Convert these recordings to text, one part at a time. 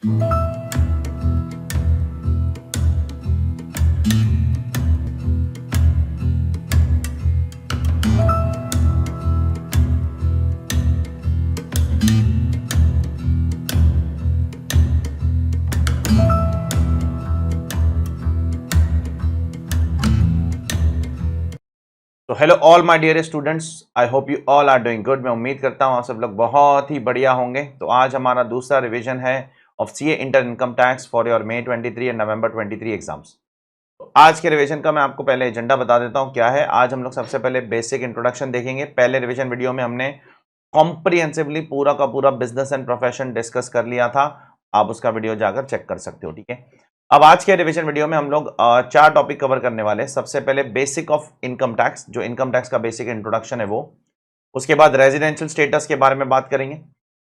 तो hello all my dear students, I hope you all are doing good. मैं उम्मीद करता हूँ आप सब लोग बहुत ही बढ़िया होंगे। तो आज हमारा दूसरा रिवीजन है of CA inter income tax for your May 23 and November 23 exams. तो आज के रिवीजन का मैं आपको पहले एजेंडा बता देता हूँ क्या है। आज हम लोग सबसे पहले बेसिक इंट्रोडक्शन देखेंगे। पहले रिवीजन वीडियो में हमने कॉम्प्रिहेंसिवली पूरा का पूरा बिजनेस एंड प्रोफेशन डिस्कस कर लिया था। आप उसका वीडियो जाकर चेक कर सकते हो, ठीक है। अब आज के रिवीजन वीडियो में हम लोग चार टॉपिक कवर करने वाले हैं। सबसे पहले बेसिक ऑफ इनकम टैक्स, जो इनकम टैक्स का बेसिक इंट्रोडक्शन है वो। उसके बाद रेजिडेंशियल स्टेटस के बारे में बात करेंगे।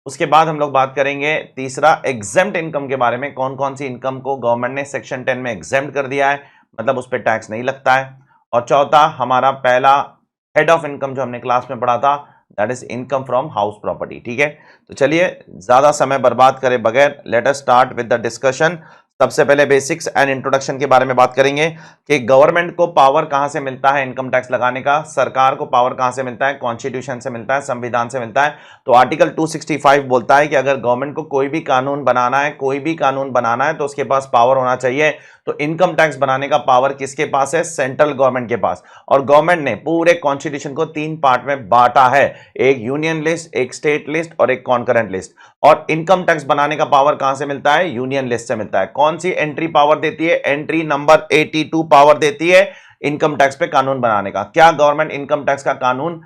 उसके बाद हम लोग बात करेंगे तीसरा एग्जेम्प्ट इनकम के बारे में, कौन कौन सी इनकम को गवर्नमेंट ने सेक्शन 10 में एग्जेम्प्ट कर दिया है, मतलब उस पर टैक्स नहीं लगता है। और चौथा हमारा पहला हेड ऑफ इनकम जो हमने क्लास में पढ़ा था, that is income from house property, ठीक है। तो चलिए ज्यादा समय बर्बाद करे बगैर let us start with the discussion. सबसे पहले बेसिक्स एंड इंट्रोडक्शन के बारे में बात करेंगे कि गवर्नमेंट को पावर कहां से मिलता है इनकम टैक्स लगाने का, सरकार को पावर कहां से मिलता है, कॉन्स्टिट्यूशन से मिलता है, संविधान से मिलता है। तो आर्टिकल 265 बोलता है कि अगर गवर्नमेंट को कोई भी कानून बनाना है तो उसके पास पावर होना चाहिए। तो इनकम टैक्स बनाने का पावर किसके पास है? सेंट्रल गवर्नमेंट के पास। और गवर्नमेंट ने पूरे कॉन्स्टिट्यूशन को 3 पार्ट में बांटा है, एक यूनियन लिस्ट, एक स्टेट लिस्ट और एक कॉन्करेंट लिस्ट। और इनकम टैक्स बनाने का पावर कहां से मिलता है? यूनियन लिस्ट से मिलता है। कौन सी एंट्री पावर देती है? एंट्री नंबर 82 पावर देती है इनकम टैक्स पे कानून बनाने का। क्या गवर्नमेंट इनकम टैक्स का कानून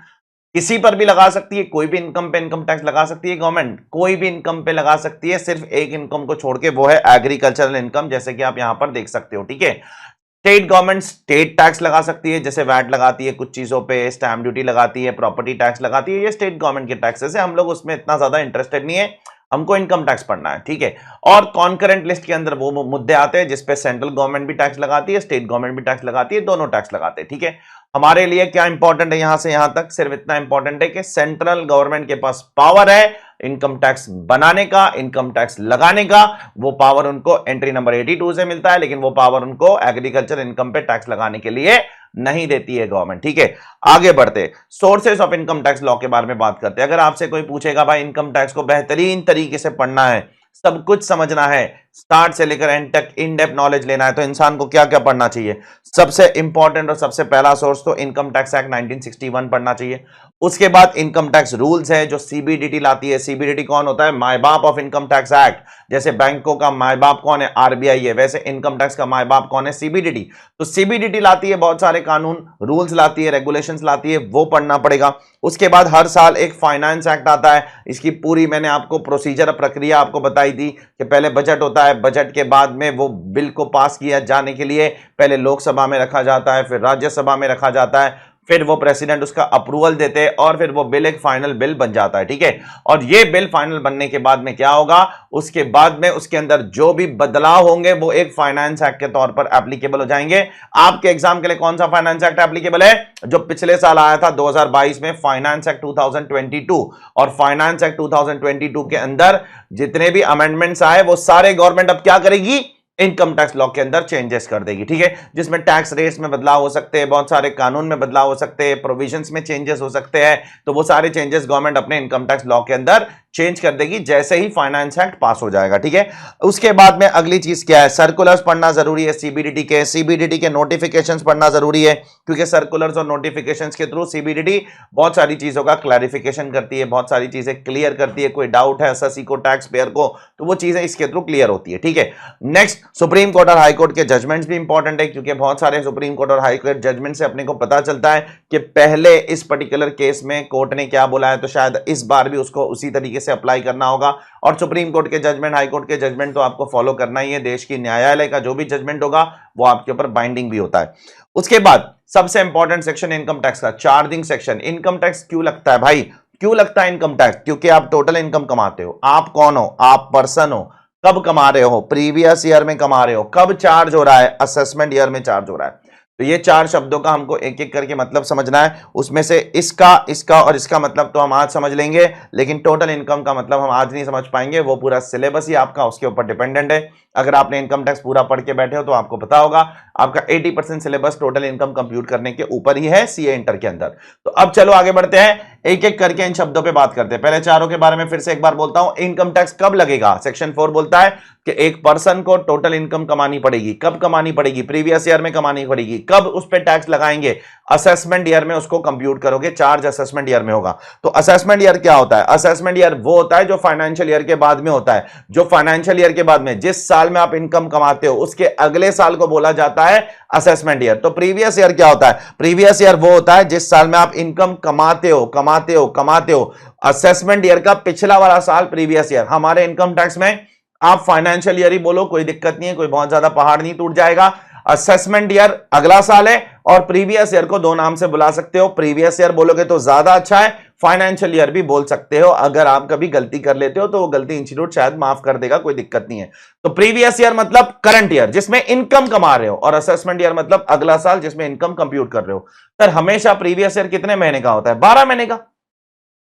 किसी पर भी लगा सकती है? कोई भी इनकम पे इनकम टैक्स लगा सकती है गवर्नमेंट? कोई भी इनकम पे लगा सकती है, सिर्फ एक इनकम को छोड़ के, वो है एग्रीकल्चरल इनकम, जैसे कि आप यहां पर देख सकते हो, ठीक है। स्टेट गवर्नमेंट स्टेट टैक्स लगा सकती है, जैसे वैट लगाती है कुछ चीजों पे, स्टैंप ड्यूटी लगाती है, प्रॉपर्टी टैक्स लगाती है, ये स्टेट गवर्नमेंट के टैक्सेस है। हम लोग उसमें इतना ज्यादा इंटरेस्टेड नहीं है, हमको इनकम टैक्स पढ़ना है, ठीक है। और कॉन्करेंट लिस्ट के अंदर वो मुद्दे आते हैं जिसपे सेंट्रल गवर्नमेंट भी टैक्स लगाती है, स्टेट गवर्नमेंट भी टैक्स लगाती है, दोनों टैक्स लगाते हैं, ठीक है। हमारे लिए क्या इंपॉर्टेंट है यहां से यहां तक? सिर्फ इतना इंपॉर्टेंट है कि सेंट्रल गवर्नमेंट के पास पावर है इनकम टैक्स बनाने का, इनकम टैक्स लगाने का। वो पावर उनको एंट्री नंबर 82 से मिलता है, लेकिन वो पावर उनको एग्रीकल्चर इनकम पे टैक्स लगाने के लिए नहीं देती है गवर्नमेंट, ठीक है। आगे बढ़ते sources of income tax law के बारे में बात करते हैं। अगर आपसे कोई पूछेगा भाई इनकम टैक्स को बेहतरीन तरीके से पढ़ना है, सब कुछ समझना है, स्टार्ट से लेकर एंड तक इन डेप्थ नॉलेज लेना है, तो इंसान को क्या क्या पढ़ना चाहिए? सबसे इंपॉर्टेंट और सबसे पहला सोर्स तो इनकम टैक्स एक्ट 1961 पढ़ना चाहिए। उसके बाद इनकम टैक्स रूल्स है जो सीबीडीटी लाती है। सीबीडीटी कौन होता है? माय बाप ऑफ इनकम टैक्स एक्ट। जैसे बैंकों का माय बाप कौन है? आरबीआई है, वैसे इनकम टैक्स का माय बाप कौन है? सीबीडीटी। तो सीबीडीटी लाती है बहुत सारे कानून, रूल्स लाती है, रेगुलेशंस लाती है, वो पढ़ना पड़ेगा। उसके बाद हर साल एक फाइनेंस एक्ट आता है, इसकी पूरी मैंने आपको प्रोसीजर प्रक्रिया आपको बताई थी कि पहले बजट होता है, बजट के बाद में वो बिल को पास किया जाने के लिए पहले लोकसभा में रखा जाता है, फिर राज्यसभा में रखा जाता है, फिर वो प्रेसिडेंट उसका अप्रूवल देते हैं और फिर वो बिल एक फाइनल बिल बन जाता है, ठीक है। और ये बिल फाइनल बनने के बाद में क्या होगा? उसके बाद में उसके अंदर जो भी बदलाव होंगे वो एक फाइनेंस एक्ट के तौर पर एप्लीकेबल हो जाएंगे। आपके एग्जाम के लिए कौन सा फाइनेंस एक्ट एप्लीकेबल है? जो पिछले साल आया था 2022 में, फाइनेंस एक्ट 2022। और फाइनेंस एक्ट 2022 के अंदर जितने भी अमेंडमेंट्स आए वो सारे गवर्नमेंट अब क्या करेगी? इनकम टैक्स लॉ के अंदर चेंजेस कर देगी, ठीक है। जिसमें टैक्स रेट्स में बदलाव हो सकते हैं, बहुत सारे कानून में बदलाव हो सकते हैं, प्रोविजंस में चेंजेस हो सकते हैं। तो वो सारे चेंजेस गवर्नमेंट अपने इनकम टैक्स लॉ के अंदर चेंज कर देगी जैसे ही फाइनेंस एक्ट पास हो जाएगा, ठीक है। उसके बाद में अगली चीज क्या है? सर्कुलर्स पढ़ना जरूरी है सीबीडीटी के नोटिफिकेशंस पढ़ना जरूरी है, क्योंकि सर्कुलर्स और नोटिफिकेशंस के थ्रू सीबीडीटी बहुत सारी चीजों का क्लैरिफिकेशन करती है, बहुत सारी चीजें क्लियर करती है। कोई डाउट है एसएससी को, टैक्स पेयर को, तो वो चीजें इसके थ्रू क्लियर होती है, ठीक है। नेक्स्ट, सुप्रीम कोर्ट और हाई कोर्ट के जजमेंट्स भी इंपॉर्टेंट है, क्योंकि बहुत सारे सुप्रीम कोर्ट और हाई कोर्ट जजमेंट से अपने को पता चलता है कि पहले इस पर्टिकुलर केस में कोर्ट ने क्या बोला है, तो शायद इस बार भी उसको उसी तरीके से अप्लाई करना होगा। और सुप्रीम कोर्ट के जजमेंट, हाई कोर्ट के जजमेंट तो आपको फॉलो करना ही है। देश की न्यायालय का जो भी जजमेंट होगा वो आपके ऊपर बाइंडिंग भी होता है। उसके बाद सबसे इंपॉर्टेंट सेक्शन इनकम टैक्स का, चार्जिंग सेक्शन। इनकम टैक्स क्यों लगता है भाई? क्यों लगता है इनकम टैक्स? क्योंकि आप टोटल इनकम कमाते हो। आप कौन हो? आप पर्सन हो। कब कमा रहे हो? प्रीवियस ईयर में कमा रहे हो। कब चार्ज हो रहा है? असेसमेंट ईयर में चार्ज हो रहा है। तो ये चार शब्दों का हमको एक एक करके मतलब समझना है। उसमें से इसका, इसका और इसका मतलब तो हम आज समझ लेंगे, लेकिन टोटल इनकम का मतलब हम आज नहीं समझ पाएंगे। वो पूरा सिलेबस ही आपका उसके ऊपर डिपेंडेंट है। अगर आपने इनकम टैक्स पूरा पढ़ के बैठे हो तो आपको पता होगा आपका 80% सिलेबस टोटल इनकम कंप्यूट करने के ऊपर ही है सीए इंटर के अंदर। तो अब चलो आगे बढ़ते हैं, एक एक करके इन शब्दों पे बात करते हैं। पहले चारों के बारे में फिर से एक बार बोलता हूं। इनकम टैक्स कब लगेगा? सेक्शन 4 बोलता है कि एक पर्सन को टोटल इनकम कमानी पड़ेगी। कब कमानी पड़ेगी? प्रीवियस ईयर में कमानी पड़ेगी। कब उस पर टैक्स लगाएंगे? असेसमेंट ईयर में उसको कंप्यूट करोगे, चार्ज असेसमेंट ईयर में होगा। तो असेसमेंट ईयर क्या होता है? असेसमेंट ईयर वो होता है जो फाइनेंशियल ईयर के बाद में होता है। जो फाइनेंशियल ईयर के बाद में, जिस साल में आप इनकम कमाते हो उसके अगले साल को बोला जाता है असेसमेंट ईयर। तो प्रीवियस ईयर क्या होता है? प्रीवियस ईयर वो होता है जिस साल में आप इनकम कमाते हो। असेसमेंट ईयर का पिछला वाला साल प्रीवियस ईयर। हमारे इनकम टैक्स में आप फाइनेंशियल ईयर ही बोलो, कोई दिक्कत नहीं है, कोई बहुत ज्यादा पहाड़ नहीं टूट जाएगा। असेसमेंट ईयर अगला साल है और प्रीवियस ईयर को दो नाम से बुला सकते हो। प्रीवियस ईयर बोलोगे तो ज्यादा अच्छा है, फाइनेंशियल ईयर भी बोल सकते हो। अगर आप कभी गलती कर लेते हो तो वो गलती इंस्टीट्यूट शायद माफ कर देगा, कोई दिक्कत नहीं है। तो प्रीवियस ईयर मतलब करंट ईयर जिसमें इनकम कमा रहे हो, और असेसमेंट ईयर मतलब अगला साल जिसमें इनकम कंप्यूट कर रहे हो। सर हमेशा प्रीवियस ईयर कितने महीने का होता है? 12 महीने का।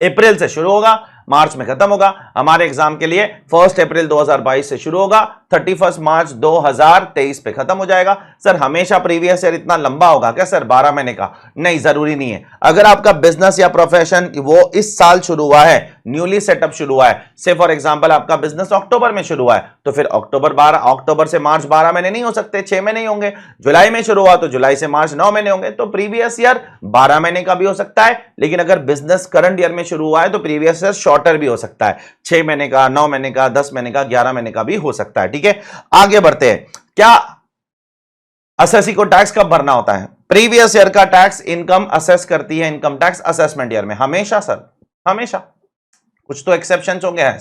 अप्रैल से शुरू होगा, मार्च में खत्म होगा। हमारे एग्जाम के लिए 1 अप्रैल 2022 से शुरू होगा, 31 मार्च 2023 पे खत्म हो जाएगा। सर हमेशा प्रीवियस ईयर इतना लंबा होगा क्या सर 12 महीने का? नहीं, जरूरी नहीं है। अगर आपका बिजनेस या प्रोफेशन वो इस साल शुरू हुआ है, न्यूली सेटअप शुरू हुआ है, से फॉर एग्जांपल आपका बिजनेस अक्टूबर में शुरू हुआ है, तो फिर अक्टूबर से मार्च 12 महीने नहीं हो सकते, 6 महीने ही होंगे। जुलाई में शुरू हुआ तो जुलाई से मार्च 9 महीने होंगे। तो प्रीवियस ईयर 12 महीने का भी हो सकता है, लेकिन अगर बिजनेस करंट ईयर में शुरू हुआ है तो प्रीवियस ईयर शॉर्टर भी हो सकता है, 6 महीने का, 9 महीने का, 10 महीने का, 11 महीने का भी हो सकता है। ठीक है, आगे बढ़ते हैं। क्या असेसी को टैक्स कब भरना होता है? प्रीवियस ईयर का टैक्स इनकम असेस करती है इनकम टैक्स असेसमेंट ईयर में हमेशा सर, हमेशा। कुछ तो एक्सेप्शंस होंगे,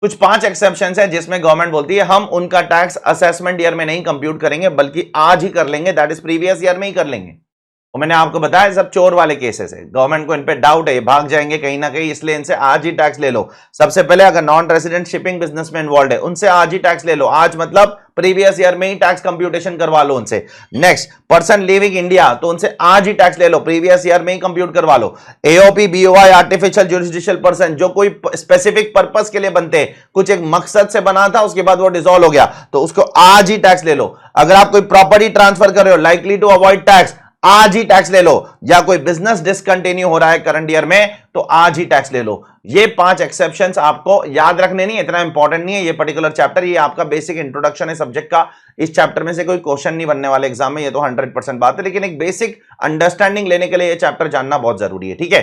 कुछ 5 एक्सेप्शंस है जिसमें गवर्नमेंट बोलती है हम उनका टैक्स असेसमेंट ईयर में नहीं कंप्यूट करेंगे बल्कि आज ही कर लेंगे, दैट इज प्रीवियस ईयर में ही कर लेंगे। और मैंने आपको बताया सब चोर वाले केसेस है, गवर्नमेंट को इन पे डाउट है, भाग जाएंगे कहीं ना कहीं, इसलिए इनसे आज ही टैक्स ले लो। सबसे पहले अगर नॉन रेजिडेंट शिपिंग बिजनेस में इन्वॉल्व है उनसे आज ही टैक्स ले लो, आज मतलब प्रीवियस ईयर में ही टैक्स कंप्यूटेशन करवा लो उनसे। नेक्स्ट, पर्सन लिविंग इंडिया, तो उनसे आज ही टैक्स ले लो, प्रीवियस ईयर में ही कंप्यूट करवा लो। AOP BOI artificial jurisdictional person, जो कोई स्पेसिफिक पर्पस के लिए बनते हैं, कुछ एक मकसद से बना था उसके बाद वो डिसॉल्व हो गया, तो उसको आज ही टैक्स ले लो। अगर आप कोई प्रॉपर्टी ट्रांसफर कर रहे हो लाइकली टू अवॉइड टैक्स, आज ही टैक्स ले लो। या कोई बिजनेस डिसकंटिन्यू हो रहा है करंट ईयर में तो आज ही टैक्स ले लो। ये 5 एक्सेप्शंस आपको याद रखने नहीं, इतना इंपॉर्टेंट नहीं है ये पर्टिकुलर चैप्टर, ये आपका बेसिक इंट्रोडक्शन है सब्जेक्ट का। इस चैप्टर में से कोई क्वेश्चन नहीं बनने वाले एग्जाम में, ये तो 100% बात है, लेकिन एक बेसिक अंडरस्टैंडिंग लेने के लिए ये चैप्टर जानना बहुत जरूरी है। ठीक है,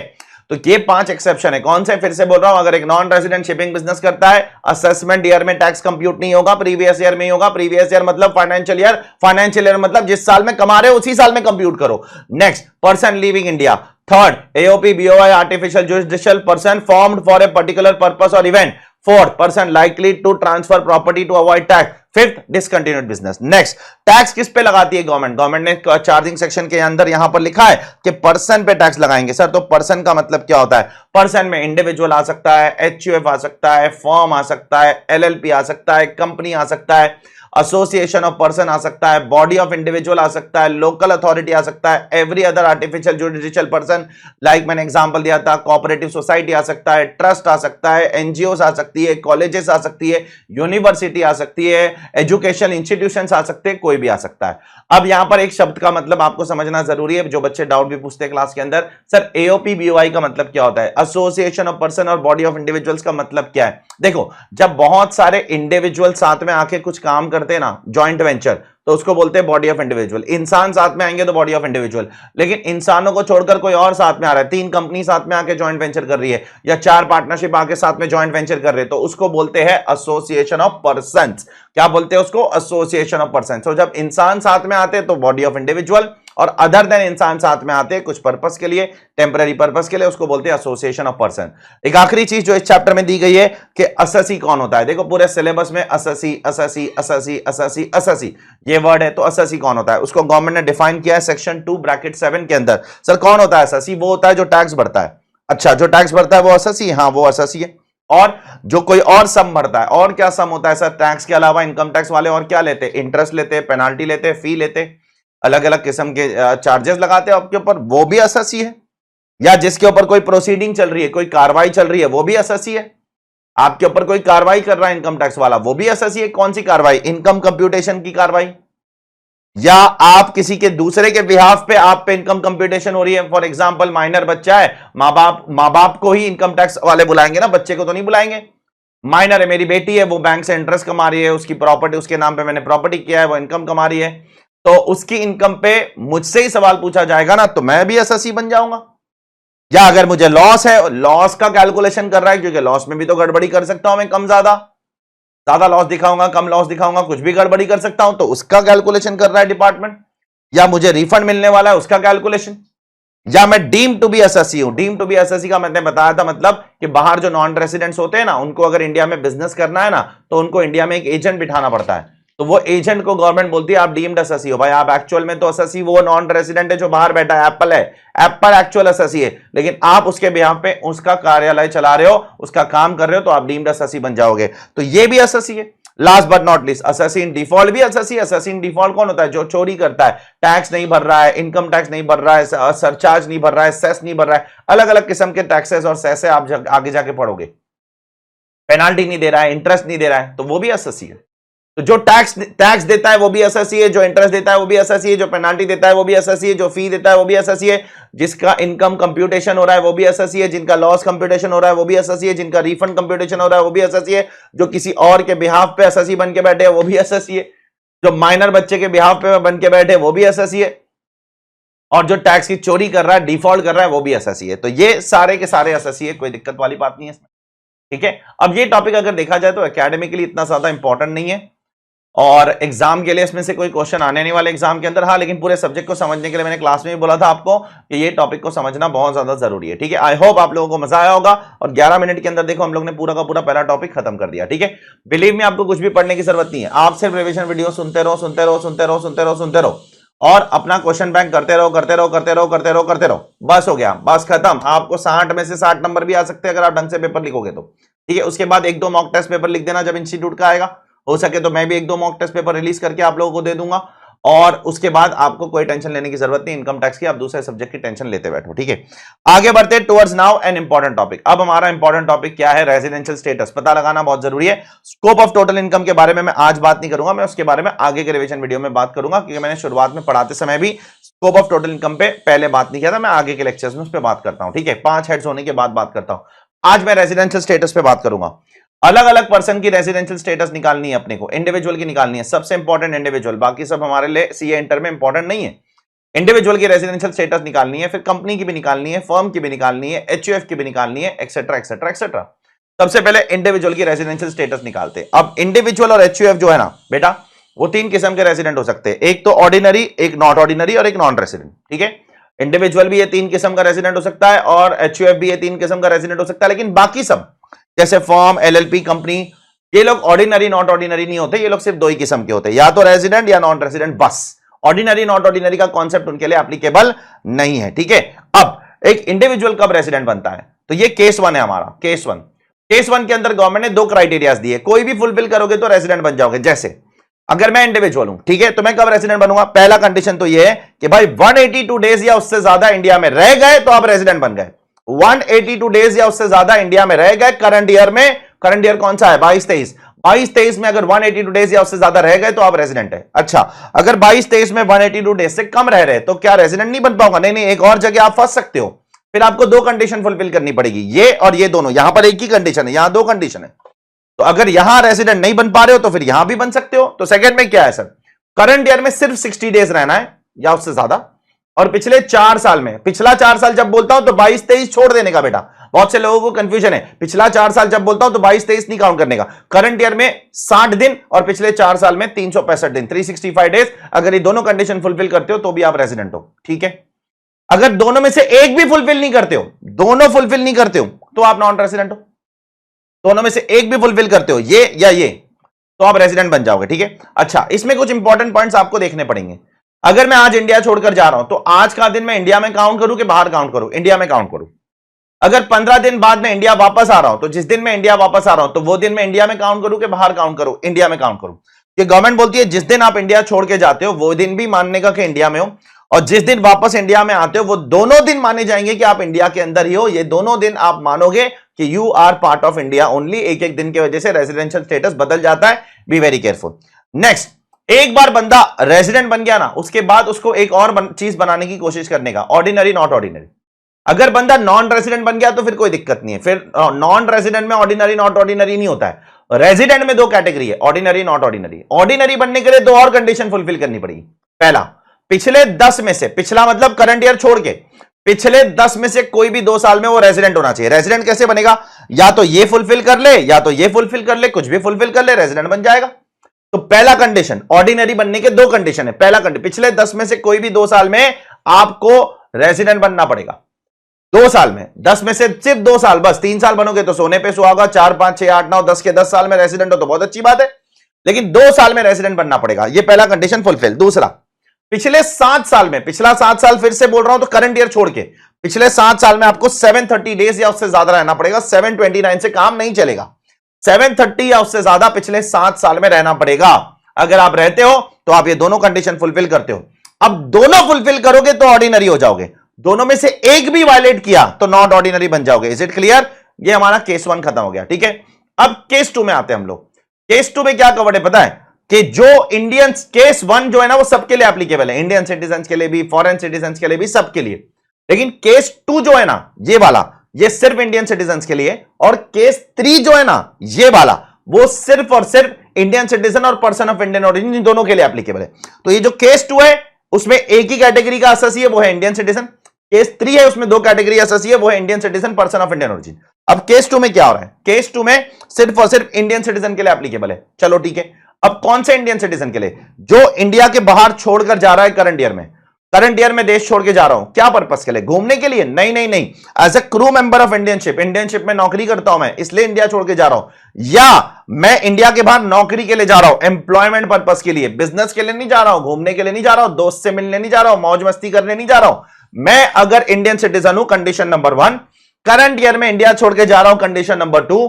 तो ये 5 एक्सेप्शन है। कौन से? फिर से बोल रहा हूं, अगर एक नॉन रेजिडेंट शिपिंग बिजनेस करता है असेसमेंट ईयर में टैक्स कंप्यूट नहीं होगा, प्रीवियस ईयर में ही होगा। प्रीवियस ईयर मतलब फाइनेंशियल ईयर, फाइनेंशियल ईयर मतलब जिस साल में कमा रहे हो उसी साल में कंप्यूट करो। Next, person living India. Third, AOP BOI artificial jurisdictional person formed for a particular purpose और event. Fourth, person likely to transfer property to avoid tax. Fifth, discontinued business. Next, tax किस पे लगाती है government? Government ने charging section के अंदर यहां पर लिखा है कि पर्सन पे टैक्स लगाएंगे। सर तो पर्सन का मतलब क्या होता है? पर्सन में इंडिविजुअल आ सकता है, एचयूएफ आ सकता है, फर्म आ सकता है, एलएलपी आ सकता है, कंपनी आ सकता है, एसोसिएशन ऑफ पर्सन आ सकता है, बॉडी ऑफ इंडिविजुअल आ सकता है, लोकल अथॉरिटी आ सकता है, every other artificial judicial person, like मैंने एग्जांपल दिया था, कोऑपरेटिव सोसाइटी आ सकता है, ट्रस्ट आ सकता है, एनजीओस आ सकती है, कॉलेजेस आ सकती है, यूनिवर्सिटी आ सकती है, एजुकेशन इंस्टीट्यूशंस आ सकते हैं, कोई भी आ सकता है। अब यहां पर एक शब्द का मतलब आपको समझना जरूरी है, जो बच्चे डाउट भी पूछते हैं क्लास के अंदर, सर एओपी बीओआई का मतलब क्या होता है? एसोसिएशन ऑफ पर्सन और बॉडी ऑफ इंडिविजुअल्स का मतलब क्या है? देखो, जब बहुत सारे इंडिविजुअल साथ में आके कुछ काम करते हैं ना, जॉइंट वेंचर, तो उसको बोलते हैं बॉडी ऑफ इंडिविजुअल। इंसान साथ में आएंगे तो बॉडी ऑफ इंडिविजुअल, लेकिन इंसानों को छोड़कर कोई और साथ में आ रहा है, 3 कंपनी साथ में आके जॉइंट वेंचर कर रही है या 4 पार्टनरशिप आके साथ में जॉइंट वेंचर कर रहे हैं, तो उसको बोलते हैं एसोसिएशन ऑफ पर्संस। क्या बोलते हैं उसको? Association of persons. तो जब इंसान साथ में आते हैं तो बॉडी ऑफ इंडिविजुअल, और अदर देन इंसान साथ में आते हैं कुछ पर्पस के लिए, टेंपररी पर्पस के लिए, उसको बोलते हैं एसोसिएशन ऑफ पर्सन। एक आखिरी चीज जो इस चैप्टर में दी गई है कि असेसी कौन होता है। देखो पूरे सिलेबस में assessee assessee assessee assessee assessee ये वर्ड है, तो असेसी कौन होता है उसको गवर्नमेंट ने डिफाइन किया है सेक्शन 2 ब्रैकेट 7 के अंदर। सर कौन होता है असेसी? वो होता है जो टैक्स भरता है। अच्छा, जो टैक्स भरता है वो असेसी? हाँ, वो असेसी है। और जो कोई और सम भरता है, और क्या सम होता है सर? टैक्स के अलावा इनकम टैक्स वाले और क्या लेते हैं? इंटरेस्ट लेते हैं, पेनाल्टी लेते हैं, फी लेते हैं। अलग अलग किस्म के चार्जेस लगाते हो आपके ऊपर, वो भी एसएससी है। या जिसके ऊपर कोई प्रोसीडिंग चल रही है, कोई कार्रवाई चल रही है, वो भी एसएससी है। आपके ऊपर कोई कार्रवाई कर रहा है इनकम टैक्स वाला, वो भी एसएससी है। कौन सी कार्रवाई? इनकम कंप्यूटेशन की कार्रवाई, या आप किसी के दूसरे के बिहाफ पे आप पे इनकम कंप्यूटेशन हो रही है। फॉर एग्जांपल माइनर बच्चा है, मां बाप को ही इनकम टैक्स वाले बुलाएंगे ना, बच्चे को तो नहीं बुलाएंगे। माइनर है, मेरी बेटी है, वो बैंक से इंटरेस्ट कमा रही है, उसकी प्रॉपर्टी, उसके नाम पे मैंने प्रॉपर्टी किया है, वो इनकम कमा रही है, तो उसकी इनकम पे मुझसे ही सवाल पूछा जाएगा ना, तो मैं भी एसएससी बन जाऊंगा। या अगर मुझे लॉस है, लॉस का कैलकुलेशन कर रहा है, क्योंकि लॉस में भी तो गड़बड़ी कर सकता हूं मैं, कम ज्यादा, ज्यादा लॉस दिखाऊंगा, कम लॉस दिखाऊंगा, कुछ भी गड़बड़ी कर सकता हूं, तो उसका कैलकुलेशन कर रहा है डिपार्टमेंट। या मुझे रिफंड मिलने वाला है, उसका कैलकुलेशन। या मैं डीम टू बी एसएससी हूं। डीम टू बी एसएससी का मैंने बताया था, मतलब कि बाहर जो नॉन रेसिडेंट्स होते हैं ना, उनको अगर इंडिया में बिजनेस करना है ना, तो उनको इंडिया में एक एजेंट बिठाना पड़ता है। तो वो एजेंट को गवर्नमेंट बोलती है आप डीम्ड एसएससी हो। भाई आप एक्चुअल में तो एसएससी वो नॉन रेसिडेंट है जो बाहर बैठा है, एप्पल है, एप्पल एक्चुअल एसएससी है, लेकिन आप उसके बिहाफ पे उसका कार्यालय चला रहे हो, उसका काम कर रहे हो, तो आप डीम्ड एसएससी बन जाओगे। तो ये भी एसएससी है। Last but not least, assessee in default भी एसएससी। एसएससी इन डिफॉल्ट कौन होता है? जो चोरी करता है, टैक्स नहीं भर रहा है, इनकम टैक्स नहीं भर रहा है, सरचार्ज नहीं भर रहा है, सेस नहीं भर रहा है, अलग अलग किस्म के टैक्सेस और सेस आप आगे जाके पढ़ोगे, पेनाल्टी नहीं दे रहा है, इंटरेस्ट नहीं दे रहा है, तो वो भी एसएससी है। तो जो टैक्स देता है वो भी एसएससी है, जो इंटरेस्ट देता है वो भी एसएससी है, जो पेनाल्टी देता है वो भी एसएससी है, जो फी देता है वो भी एसएससी है, जिसका इनकम कंप्यूटेशन हो रहा है वो भी एसएससी है, जिनका लॉस कंप्यूटेशन हो रहा है वो भी एसएससी है, जिनका रिफंड कंप्यूटेशन हो रहा है वो भी एसएससी है, जो किसी और के बिहाफ पे एसएससी बन के बैठे वो भी एसएससी है, जो माइनर बच्चे के बिहाफ पे बन के बैठे वो भी एसएससी है, और जो टैक्स की चोरी कर रहा है, डिफॉल्ट कर रहा है, वो भी एसएससी है। तो ये सारे के सारे एसएससी है, कोई दिक्कत वाली बात नहीं है इसमें, ठीक है। अब ये टॉपिक अगर देखा जाए तो एकेडमिकली इतना ज्यादा इंपॉर्टेंट नहीं है, और एग्जाम के लिए इसमें से कोई क्वेश्चन आने नहीं वाले एग्जाम के अंदर। हाँ, लेकिन पूरे सब्जेक्ट को समझने के लिए मैंने क्लास में भी बोला था आपको कि ये टॉपिक को समझना बहुत ज्यादा जरूरी है, ठीक है। आई होप आप लोगों को मजा आया होगा, और 11 मिनट के अंदर देखो हम लोग ने पूरा का पूरा पहला टॉपिक खत्म कर दिया, ठीक है। बिलीव में आपको कुछ भी पढ़ने की जरूरत नहीं है, आप सिर्फ रिविजन वीडियो सुनते रहो, सुनते रहो, सुनते रहो, सुनते रहो, सुनते रहो, और अपना क्वेश्चन बैंक करते रहो, करते रहो, करते रहो, करते रहो, करते रहो, बस हो गया, बस खत्म। आपको 60 में से 60 नंबर भी आ सकते हैं अगर आप ढंग से पेपर लिखोगे तो, ठीक है। उसके बाद 1-2 मॉक टेस्ट पेपर लिख देना जब इंस्टीट्यूट का आएगा, हो सके तो मैं भी 1-2 मॉक टेस्ट पेपर रिलीज करके आप लोगों को दे दूंगा, और उसके बाद आपको कोई टेंशन लेने की जरूरत नहीं इनकम टैक्स की, आप दूसरे सब्जेक्ट की टेंशन लेते बैठो, ठीक है। आगे बढ़ते हैं towards now an important topic. अब हमारा इंपॉर्टेंट टॉपिक क्या है? Residential status. पता लगाना बहुत जरूरी है। स्कोप ऑफ टोटल इनकम के बारे में मैं आज बात नहीं करूंगा, मैं उसके बारे में आगे के रिवीजन वीडियो में बात करूंगा, क्योंकि मैंने शुरुआत में पढ़ाते समय भी स्कोप ऑफ टोटल इनकम पे पहले बात नहीं किया था, मैं आगे के लेक्चर्स में उस पर बात करता हूं, ठीक है। 5 हेड्स होने के बाद बात करता हूं। आज मैं रेजिडेंशियल स्टेटस पे बात करूंगा। अलग अलग पर्सन की रेजिडेंशियल स्टेटस निकालनी है अपने को, इंडिविजुअल की निकालनी है, सबसे इंपॉर्टेंट इंडिविजुअल, बाकी सब हमारे लिए सीए इंटर में इंपॉर्टेंट नहीं है। इंडिविजुअल की रेजिडेंशियल स्टेटस निकालनी है, फिर कंपनी की भी निकालनी है, फर्म की भी निकालनी है, एचयूएफ की भी निकालनी है, एक्सेट्रा एक्सेट्रा एक्सेट्रा। सबसे पहले इंडिविजुअल की रेजिडेंशियल स्टेटस निकालते हैं। अब इंडिविजुअल और एचयूएफ जो है ना बेटा, वो 3 किस्म के रेजिडेंट हो सकते हैं, एक तो ऑर्डिनरी, एक नॉट ऑर्डिनरी और एक नॉन रेजिडेंट, ठीक है। इंडिविजुअल भी ये 3 किस्म का रेजिडेंट हो सकता है, और एचयूएफ भी ये 3 किस्म का रेजिडेंट हो सकता है, लेकिन बाकी सब जैसे फर्म, एलएलपी, कंपनी, ये लोग ऑर्डिनरी नॉट ऑर्डिनरी नहीं होते, ये लोग सिर्फ 2 ही किस्म के होते हैं, या तो रेजिडेंट या नॉन रेजिडेंट, बस। ऑर्डिनरी नॉट ऑर्डिनरी का कॉन्सेप्ट उनके लिए एप्लीकेबल नहीं है, ठीक है। अब एक इंडिविजुअल कब रेजिडेंट बनता है? तो ये केस 1 है हमारा, केस 1। केस 1 के अंदर गवर्नमेंट ने 2 क्राइटेरियाज दिए, कोई भी फुलफिल करोगे तो रेजिडेंट बन जाओगे। जैसे अगर मैं इंडिविजुअल हूं, ठीक है, तो मैं कब रेजिडेंट बनूंगा? पहला कंडीशन तो ये है कि भाई 182 डेज या उससे ज्यादा इंडिया में रह गए तो आप रेजिडेंट बन गए। 182 डेज या उससे ज्यादा इंडिया में रह गए करंट ईयर में। करंट ईयर कौन सा है? 22-23 में अगर 182 डेज या उससे ज्यादा रह गए तो आप रेजिडेंट है। अच्छा, अगर 22-23 में 182 डेज से कम रह रहे तो क्या रेजिडेंट नहीं बन पाऊंगा? नहीं, एक और जगह आप फंस सकते हो, फिर आपको 2 कंडीशन फुलफिल करनी पड़ेगी, ये और ये दोनों। यहां पर एक ही कंडीशन है, यहां 2 कंडीशन है, तो अगर यहां रेजिडेंट नहीं बन पा रहे हो तो फिर यहां भी बन सकते हो। तो सेकंड में क्या है सर? करंट ईयर में सिर्फ 60 डेज रहना है या उससे ज्यादा, और पिछले 4 साल में, पिछला 4 साल जब बोलता हूं तो 22-23 छोड़ देने का बेटा, बहुत से लोगों को कंफ्यूजन है। पिछला 4 साल जब बोलता हूं तो 22-23 नहीं काउंट करने का। करंट ईयर में 60 दिन और पिछले 4 साल में 365 दिन, 365 डेज। अगर ये दोनों कंडीशन फुलफिल करते हो तो भी आप रेजिडेंट हो, ठीक है। अगर दोनों में से एक भी फुलफिल नहीं करते हो, दोनों फुलफिल नहीं करते हो, तो आप नॉन रेजिडेंट हो। दोनों में से एक भी फुलफिल करते हो, ये या ये, तो आप रेजिडेंट बन जाओगे, ठीक है। अच्छा, इसमें कुछ इंपॉर्टेंट पॉइंट्स आपको देखने पड़ेंगे। अगर मैं आज इंडिया छोड़कर जा रहा हूं तो आज का दिन मैं इंडिया में काउंट करूं कि बाहर काउंट करूं? इंडिया में काउंट करूं। अगर 15 दिन बाद मैं इंडिया वापस आ रहा हूं तो जिस दिन मैं इंडिया वापस आ रहा हूं तो वो दिन मैं इंडिया में काउंट करूं कि बाहर काउंट करूं? इंडिया में काउंट करूं। कि गवर्नमेंट बोलती है जिस दिन आप इंडिया छोड़ के जाते हो वो दिन भी मानने का कि इंडिया में हो, और जिस दिन वापस इंडिया में आते हो वो दोनों दिन माने जाएंगे कि आप इंडिया के अंदर ही हो। ये दोनों दिन आप मानोगे कि you are part of India only. एक एक दिन की वजह से रेजिडेंशियल स्टेटस बदल जाता है, बी वेरी केयरफुल। नेक्स्ट, एक बार बंदा रेजिडेंट बन गया ना, उसके बाद उसको एक और चीज बनाने की कोशिश करने का, ऑर्डिनरी नॉट ऑर्डिनरी। अगर बंदा नॉन रेजिडेंट बन गया तो फिर कोई दिक्कत नहीं है, फिर नॉन रेजिडेंट में ऑर्डिनरी नॉट ऑर्डिनरी नहीं होता है। रेजिडेंट में दो कैटेगरी है, ऑर्डिनरी नॉट ऑर्डिनरी। ऑर्डिनरी बनने के लिए दो और कंडीशन फुलफिल करनी पड़ेगी। पहला, पिछले 10 में से, पिछला मतलब करंट ईयर छोड़ के पिछले 10 में से कोई भी 2 साल में वो रेजिडेंट होना चाहिए। रेजिडेंट कैसे बनेगा? या तो ये फुलफिल कर ले या तो ये फुलफिल कर ले, कुछ भी फुलफिल कर ले, रेजिडेंट बन जाएगा। तो पहला कंडीशन, ऑर्डिनरी बनने के दो कंडीशन है। पहला कंडीशन, पिछले 10 में से कोई भी 2 साल में आपको रेजिडेंट बनना पड़ेगा। 2 साल में, 10 में से सिर्फ 2 साल, बस 3 साल बनोगे तो सोने पे सुहागा, 4 5 6 8 9 10 के 10 साल में रेजिडेंट हो तो बहुत अच्छी बात है, लेकिन 2 साल में रेजिडेंट बनना पड़ेगा। ये पहला कंडीशन फुलफिल। दूसरा, पिछले 7 साल में, पिछला 7 साल फिर से बोल रहा हूं तो करंट ईयर छोड़ के, पिछले 7 साल में आपको 730 डेज या उससे ज्यादा रहना पड़ेगा। 729 से काम नहीं चलेगा, 730 या उससे ज्यादा पिछले 7 साल में रहना पड़ेगा। अगर आप रहते हो तो आप ये दोनों कंडीशन फुलफिल करते हो। अब दोनों फुलफिल करोगे तो ऑर्डिनरी हो जाओगे, दोनों में से एक भी वायलेट किया तो नॉट ऑर्डिनरी बन जाओगे। Is it clear? ये हमारा केस 1 खत्म हो गया, ठीक है। अब केस 2 में आते हैं हम लोग। केस 2 में क्या कवर्ड है पता है? कि जो इंडियन, केस 1 जो है ना वो सबके लिए एप्लीकेबल है, इंडियन सिटीजन के लिए भी, फॉरेन सिटीजन के लिए भी, सबके लिए। लेकिन केस 2 जो है ना, ये वाला, ये सिर्फ इंडियन सिटीजन के लिए, और केस 3 जो है ना ये वाला, वो सिर्फ और सिर्फ इंडियन सिटीजन और पर्सन ऑफ इंडियन ओरिजिन, इन दोनों के लिए एप्लीकेबल है। तो ये जो केस 2 है उसमें एक ही कैटेगरी का अससी है, वो है इंडियन सिटीजन। केस 3 है उसमें दो कैटेगरी अससी है, वो है Indian citizen, person of Indian origin. अब केस 2 में क्या हो रहा है? केस 2 में सिर्फ और सिर्फ इंडियन सिटीजन के लिए एप्लीकेबल है। चलो ठीक है, अब कौन से इंडियन सिटीजन के लिए? जो इंडिया के बाहर छोड़कर जा रहा है करंट ईयर में, करंट ईयर में देश छोड़ के जा रहा हूं, क्या पर्पस के लिए? घूमने के लिए? नहीं नहीं नहीं, as a crew member of Indian ship, Indian ship में नौकरी करता हूं मैं, इसलिए इंडिया छोड़ के जा रहा हूं। या मैं इंडिया के बाहर नौकरी के लिए जा रहा हूं, एम्प्लॉयमेंट पर्पस के लिए, बिजनेस के लिए नहीं जा रहा हूं, घूमने के लिए नहीं जा रहा हूं, दोस्त से मिलने नहीं जा रहा हूं, मौज मस्ती करने नहीं जा रहा हूं। मैं अगर इंडियन सिटीजन हूं, कंडीशन नंबर 1, करंट ईयर में इंडिया छोड़ के जा रहा हूं, कंडीशन नंबर 2,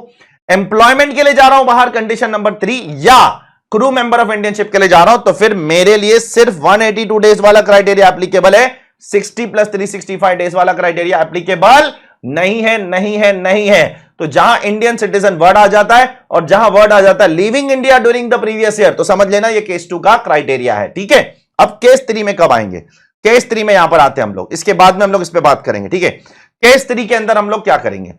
एम्प्लॉयमेंट के लिए जा रहा हूं बाहर, कंडीशन नंबर 3, या crew member of Indian ship के लिए जा रहा हूं, तो फिर मेरे लिए सिर्फ 182 डेज वाला क्राइटेरिया एप्लीकेबल है। 60 + 365 डेज वाला क्राइटेरिया एप्लीकेबल नहीं है, नहीं है, नहीं है। तो जहां इंडियन सिटीजन वर्ड आ जाता है और जहां वर्ड आ जाता है living India during the previous year, तो समझ लेना ये केस 2 का क्राइटेरिया है, ठीक है। अब केस 3 में कब आएंगे? केस 3 में यहां पर आते हैं हम लोग, इसके बाद में हम लोग इस पर बात करेंगे, ठीक है। केस 3 के अंदर हम लोग क्या करेंगे?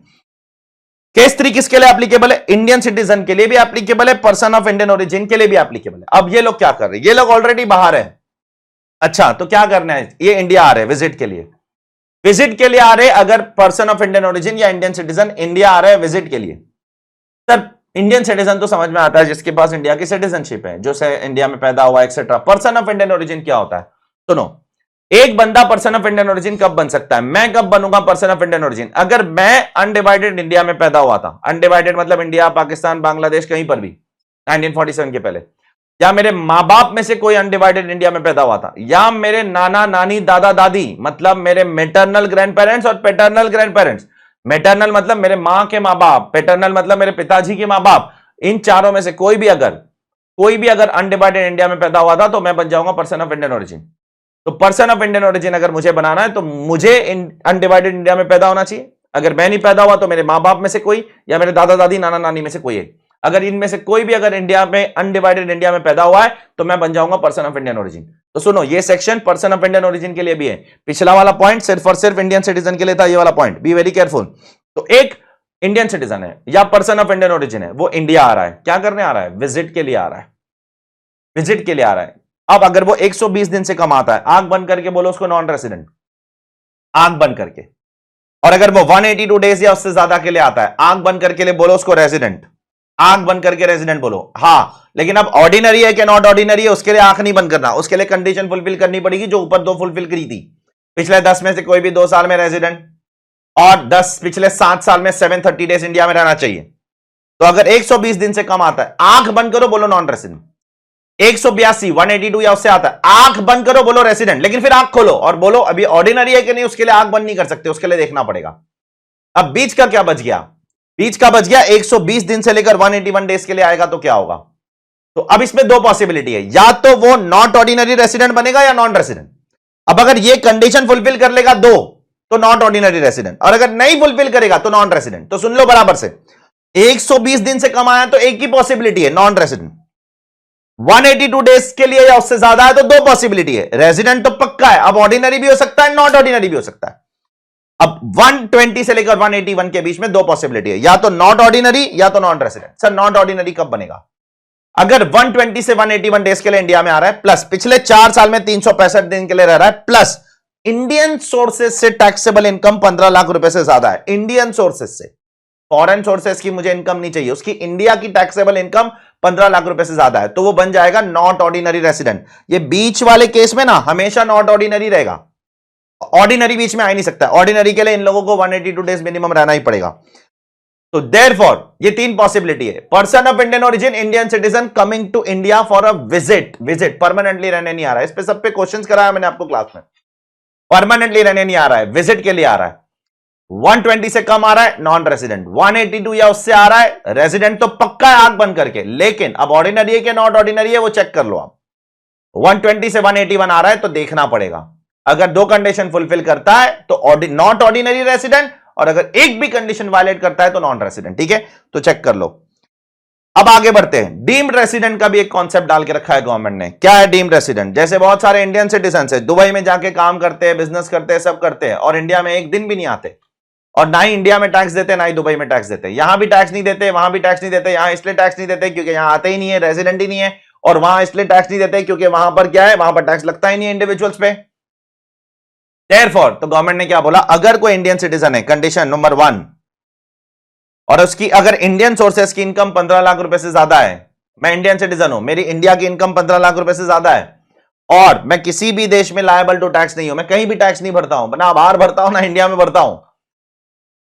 केस 3 किसके लिए एप्लीकेबल है? इंडियन सिटीजन के लिए भी एप्लीकेबल है, पर्सन ऑफ इंडियन ओरिजिन के लिए भी एप्लीकेबल है। अब ये लोग क्या कर रहे हैं? ये लोग ऑलरेडी बाहर है। अच्छा, तो क्या करना है? ये इंडिया आ रहे हैं विजिट के लिए, विजिट के लिए आ रहे, अगर पर्सन ऑफ इंडियन ओरिजिन या इंडियन सिटीजन इंडिया आ रहे हैं विजिट के लिए। सर इंडियन सिटीजन तो समझ में आता है, जिसके पास इंडिया की सिटीजनशिप है, जो से इंडिया में पैदा हुआ etcetera. Person of Indian origin क्या होता है? सुनो, एक बंदा पर्सन ऑफ इंडियन ओरिजिन कब बन सकता है? मैं कब बनूंगा पर्सन ऑफ इंडियन ओरिजिन? अगर मैं अनडिवाइडेड इंडिया में पैदा हुआ था, अनडिवाइडेड मतलब इंडिया, पाकिस्तान, बांग्लादेश, कहीं पर भी 1947 के पहले, या मेरे मां बाप में से कोई अनडिवाइडेड इंडिया में पैदा हुआ था, या मेरे नाना नानी दादा दादी मतलब मेरे मेटरनल ग्रैंड पेरेंट्स और पेटर्नल ग्रैंड पेरेंट्स, मेटरनल मतलब मेरे मां के मां बाप, पेटर्नल मतलब मेरे पिताजी के मां बाप, इन चारों में से कोई भी अगर अनडिवाइडेड इंडिया में पैदा हुआ था तो मैं बन जाऊंगा पर्सन ऑफ इंडियन ओरिजिन। तो पर्सन ऑफ इंडियन ओरिजिन अगर मुझे बनाना है तो मुझे अनडिवाइडेड इंडिया में पैदा होना चाहिए। अगर मैं नहीं पैदा हुआ तो मेरे मां बाप में से कोई या मेरे दादा दादी नाना नानी में से कोई है। अगर इनमें से कोई भी अगर इंडिया में अनडिवाइडेड इंडिया में पैदा हुआ है तो मैं बन जाऊंगा पर्सन ऑफ इंडियन ओरिजिन। तो सुनो, ये section person of Indian origin के लिए भी है। पिछला वाला पॉइंट सिर्फ और सिर्फ इंडियन सिटीजन के लिए था, ये वाला पॉइंट, बी वेरी केयरफुल। तो एक इंडियन सिटीजन है या पर्सन ऑफ इंडियन ओरिजिन है, वो इंडिया आ रहा है, क्या करने आ रहा है? विजिट के लिए आ रहा है, विजिट के लिए आ रहा है। अब अगर वो 120 दिन से कम आता है, आंख बंद करके बोलो उसको नॉन रेसिडेंट, आंख बंद करके। और अगर वो 182 डेज या उससे ज्यादा के लिए आता है, आंख बंद करके लिए बोलो उसको रेसिडेंट, आंख बंद करके रेसिडेंट बोलो। हाँ, लेकिन अब ऑर्डिनरी है कि नॉट ऑर्डिनरी है उसके लिए आंख नहीं बंद करना, उसके लिए कंडीशन फुलफिल करनी पड़ेगी जो ऊपर 2 फुलफिल करी थी। पिछले 10 में से कोई भी 2 साल में रेसिडेंट, और पिछले 7 साल में 730 डेज इंडिया में रहना चाहिए। तो अगर 120 दिन से कम आता है, आंख बंद करो बोलो नॉन रेसिडेंट। 182 182 या उससे आता है, आंख बंद करो बोलो रेसिडेंट। लेकिन फिर आंख खोलो और बोलो अभी ऑर्डिनरी है कि नहीं, उसके लिए आंख बंद नहीं कर सकते, उसके लिए देखना पड़ेगा। अब बीच का क्या बच गया? बीच का बच गया 120 दिन से लेकर 181 डेज के लिए आएगा तो क्या होगा? तो अब इसमें दो पॉसिबिलिटी है, या तो वो नॉट ऑर्डिनरी रेसिडेंट बनेगा या नॉन रेसिडेंट। अब अगर ये कंडीशन फुलफिल कर लेगा दो, तो नॉट ऑर्डिनरी रेसिडेंट, और अगर नहीं फुलफिल करेगा तो नॉन रेसिडेंट। तो सुन लो बराबर से, 120 दिन से कम आया तो एक ही पॉसिबिलिटी है, नॉन रेसिडेंट। 182 डेज के लिए या उससे ज्यादा है तो दो पॉसिबिलिटी है, रेसिडेंट तो पक्का है, अब ऑर्डिनरी भी हो सकता है, नॉट ऑर्डिनरी भी हो सकता है। अब 120 से लेकर 181 के बीच में दो पॉसिबिलिटी है, या तो नॉट ऑर्डिनरी या तो non resident. Sir not ordinary कब बनेगा? अगर 120 से 181 डेज के लिए इंडिया में आ रहा है, प्लस पिछले 4 साल में 365 दिन के लिए रह रहा है, प्लस इंडियन सोर्सेस से टैक्सेबल इनकम 15 लाख रुपए से ज्यादा है, इंडियन सोर्सेस से, फॉरेन सोर्सेस की मुझे इनकम नहीं चाहिए, उसकी इंडिया की टैक्सेबल इनकम 15 लाख रुपए से ज्यादा है, तो वो बन जाएगा नॉट ऑर्डिनरी रेसिडेंट। ये बीच वाले केस में ना हमेशा नॉट ऑर्डिनरी रहेगा, ऑर्डिनरी बीच में आ ही नहीं सकता। ऑर्डिनरी के लिए इन लोगों को 182 डेज मिनिमम रहना ही पड़ेगा। तो देयरफॉर ये तीन पॉसिबिलिटी है, person of Indian origin, Indian citizen coming to India for a visit, permanently रहने नहीं आ रहा है, इस पे सब पे क्वेश्चंस कराया मैंने आपको क्लास में। परमानेंटली रहने नहीं आ रहा है, विजिट के लिए आ रहा है। 120 से कम आ रहा है, नॉन रेसिडेंट। 182 या उससे आ रहा है, रेसिडेंट तो पक्का है आंख बंद करके, लेकिन अब ऑर्डिनरी है कि नॉट ऑर्डिनरी है वो चेक कर लो आप। 120 से 181 आ रहा है तो देखना पड़ेगा, अगर दो कंडीशन फुलफिल करता है तो नॉट ऑर्डिनरी रेसिडेंट, और अगर एक भी कंडीशन वायलेट करता है तो नॉन रेसिडेंट। ठीक है, तो चेक कर लो। अब आगे बढ़ते हैं, डीम्ड रेसिडेंट का भी एक कॉन्सेप्ट डाल के रखा है गवर्नमेंट ने। क्या है डीम्ड रेसिडेंट? जैसे बहुत सारे इंडियन सिटीजन है, दुबई में जाके काम करते हैं, बिजनेस करते हैं, सब करते हैं, और इंडिया में एक दिन भी नहीं आते, और ना ही इंडिया में टैक्स देते, ना ही दुबई में टैक्स देते। यहां भी टैक्स नहीं देते, वहां भी टैक्स नहीं देते। यहां इसलिए टैक्स नहीं देते क्योंकि यहां आते ही नहीं है, रेसिडेंट ही नहीं है, और वहां इसलिए टैक्स नहीं देते क्योंकि वहां पर क्या है, वहां पर टैक्स लगता ही नहीं है इंडिविजुअल्स पे। देयरफॉर तो गवर्नमेंट ने क्या बोला, अगर कोई इंडियन सिटीजन है, कंडीशन नंबर 1, और उसकी अगर इंडियन सोर्सेस की इनकम 15 लाख रुपए से ज्यादा है, मैं इंडियन सिटीजन हूं, मेरी इंडिया की इनकम 15 लाख रुपए से ज्यादा है, और मैं किसी भी देश में लायबल टू टैक्स नहीं हूं, मैं कहीं भी टैक्स नहीं भरता हूं, ना बाहर भरता हूं ना इंडिया में भरता हूं,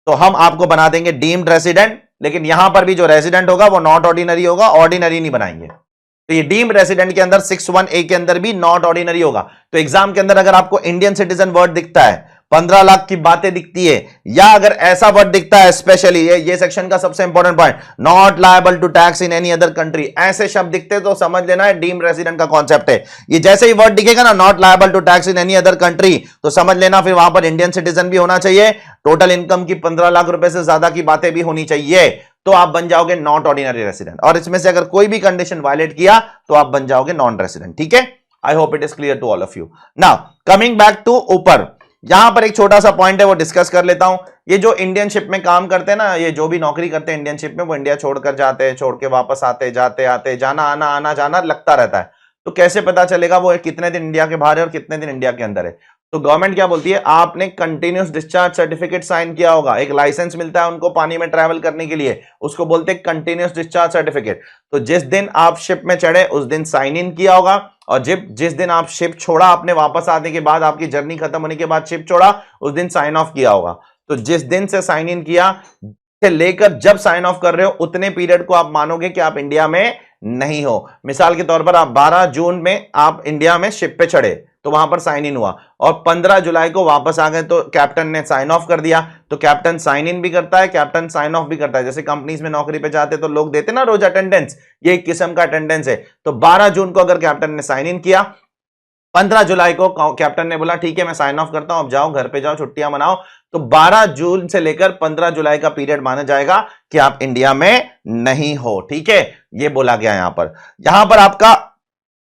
तो हम आपको बना देंगे डीम्ड रेसिडेंट। लेकिन यहां पर भी जो रेसिडेंट होगा वो नॉट ऑर्डिनरी होगा, ऑर्डिनरी नहीं बनाएंगे। तो ये डीम्ड रेसिडेंट के अंदर 61A के अंदर भी नॉट ऑर्डिनरी होगा। तो एग्जाम के अंदर अगर आपको इंडियन सिटीजन वर्ड दिखता है, 15 लाख की बातें दिखती है, या अगर ऐसा वर्ड दिखता है, स्पेशली ये सेक्शन का सबसे important point, not liable to tax in any other country, ऐसे शब्द दिखते तो समझ लेना है डीम्ड रेसिडेंट का कॉन्सेप्ट है। ये जैसे ही वर्ड दिखेगा ना, not liable to tax in any other country, तो समझ लेना फिर वहां पर इंडियन सिटीजन भी होना चाहिए, टोटल इनकम की 15 लाख रुपए से ज्यादा की बातें भी होनी चाहिए, तो आप बन जाओगे नॉट ऑर्डिनरी रेसिडेंट। और इसमें से अगर कोई भी कंडीशन वायलेट किया तो आप बन जाओगे नॉन रेसिडेंट। ठीक है, I hope it is clear to all of you. Now coming back to ऊपर, यहां पर एक छोटा सा पॉइंट है वो डिस्कस कर लेता हूं। ये जो इंडियन शिप में काम करते हैं ना, ये जो भी नौकरी करते हैं इंडियन शिप में, वो इंडिया छोड़कर जाते हैं, छोड़ के वापस आते, जाते आते, जाना आना आना जाना लगता रहता है। तो कैसे पता चलेगा वो कितने दिन इंडिया के बाहर है और कितने दिन इंडिया के अंदर है? तो गवर्नमेंट क्या बोलती है, आपने कंटिन्यूस डिस्चार्ज सर्टिफिकेट साइन किया होगा, एक लाइसेंस मिलता है उनको पानी में ट्रैवल करने के लिए, उसको बोलते हैं कंटिन्यूस डिस्चार्ज सर्टिफिकेट। तो जिस दिन आप शिप में चढ़े उस दिन साइन इन किया होगा, और जिस दिन आप शिप छोड़ा, आपने वापस आने के बाद, आपकी जर्नी खत्म होने के बाद शिप छोड़ा, उस दिन साइन ऑफ किया होगा। तो जिस दिन से साइन इन किया से लेकर जब साइन ऑफ कर रहे हो, उतने पीरियड को आप मानोगे कि आप इंडिया में नहीं हो। मिसाल के तौर पर आप 12 जून में आप इंडिया में शिप पे चढ़े, तो वहां पर साइन इन हुआ, और 15 जुलाई को वापस आ गए तो कैप्टन ने साइन ऑफ कर दिया। तो कैप्टन साइन इन भी करता है, कैप्टन साइन ऑफ भी करता है। जैसे कंपनीज में नौकरी पे जाते तो लोग देते ना रोज अटेंडेंस, ये एक किस्म का अटेंडेंस है। तो 12 जून को अगर कैप्टन ने साइन इन किया, 15 जुलाई को कैप्टन ने बोला ठीक है मैं साइन ऑफ करता हूं, अब जाओ घर पे जाओ, छुट्टियां मनाओ, तो 12 जून से लेकर 15 जुलाई का पीरियड माना जाएगा कि आप इंडिया में नहीं हो। ठीक है, ये बोला गया यहां पर आपका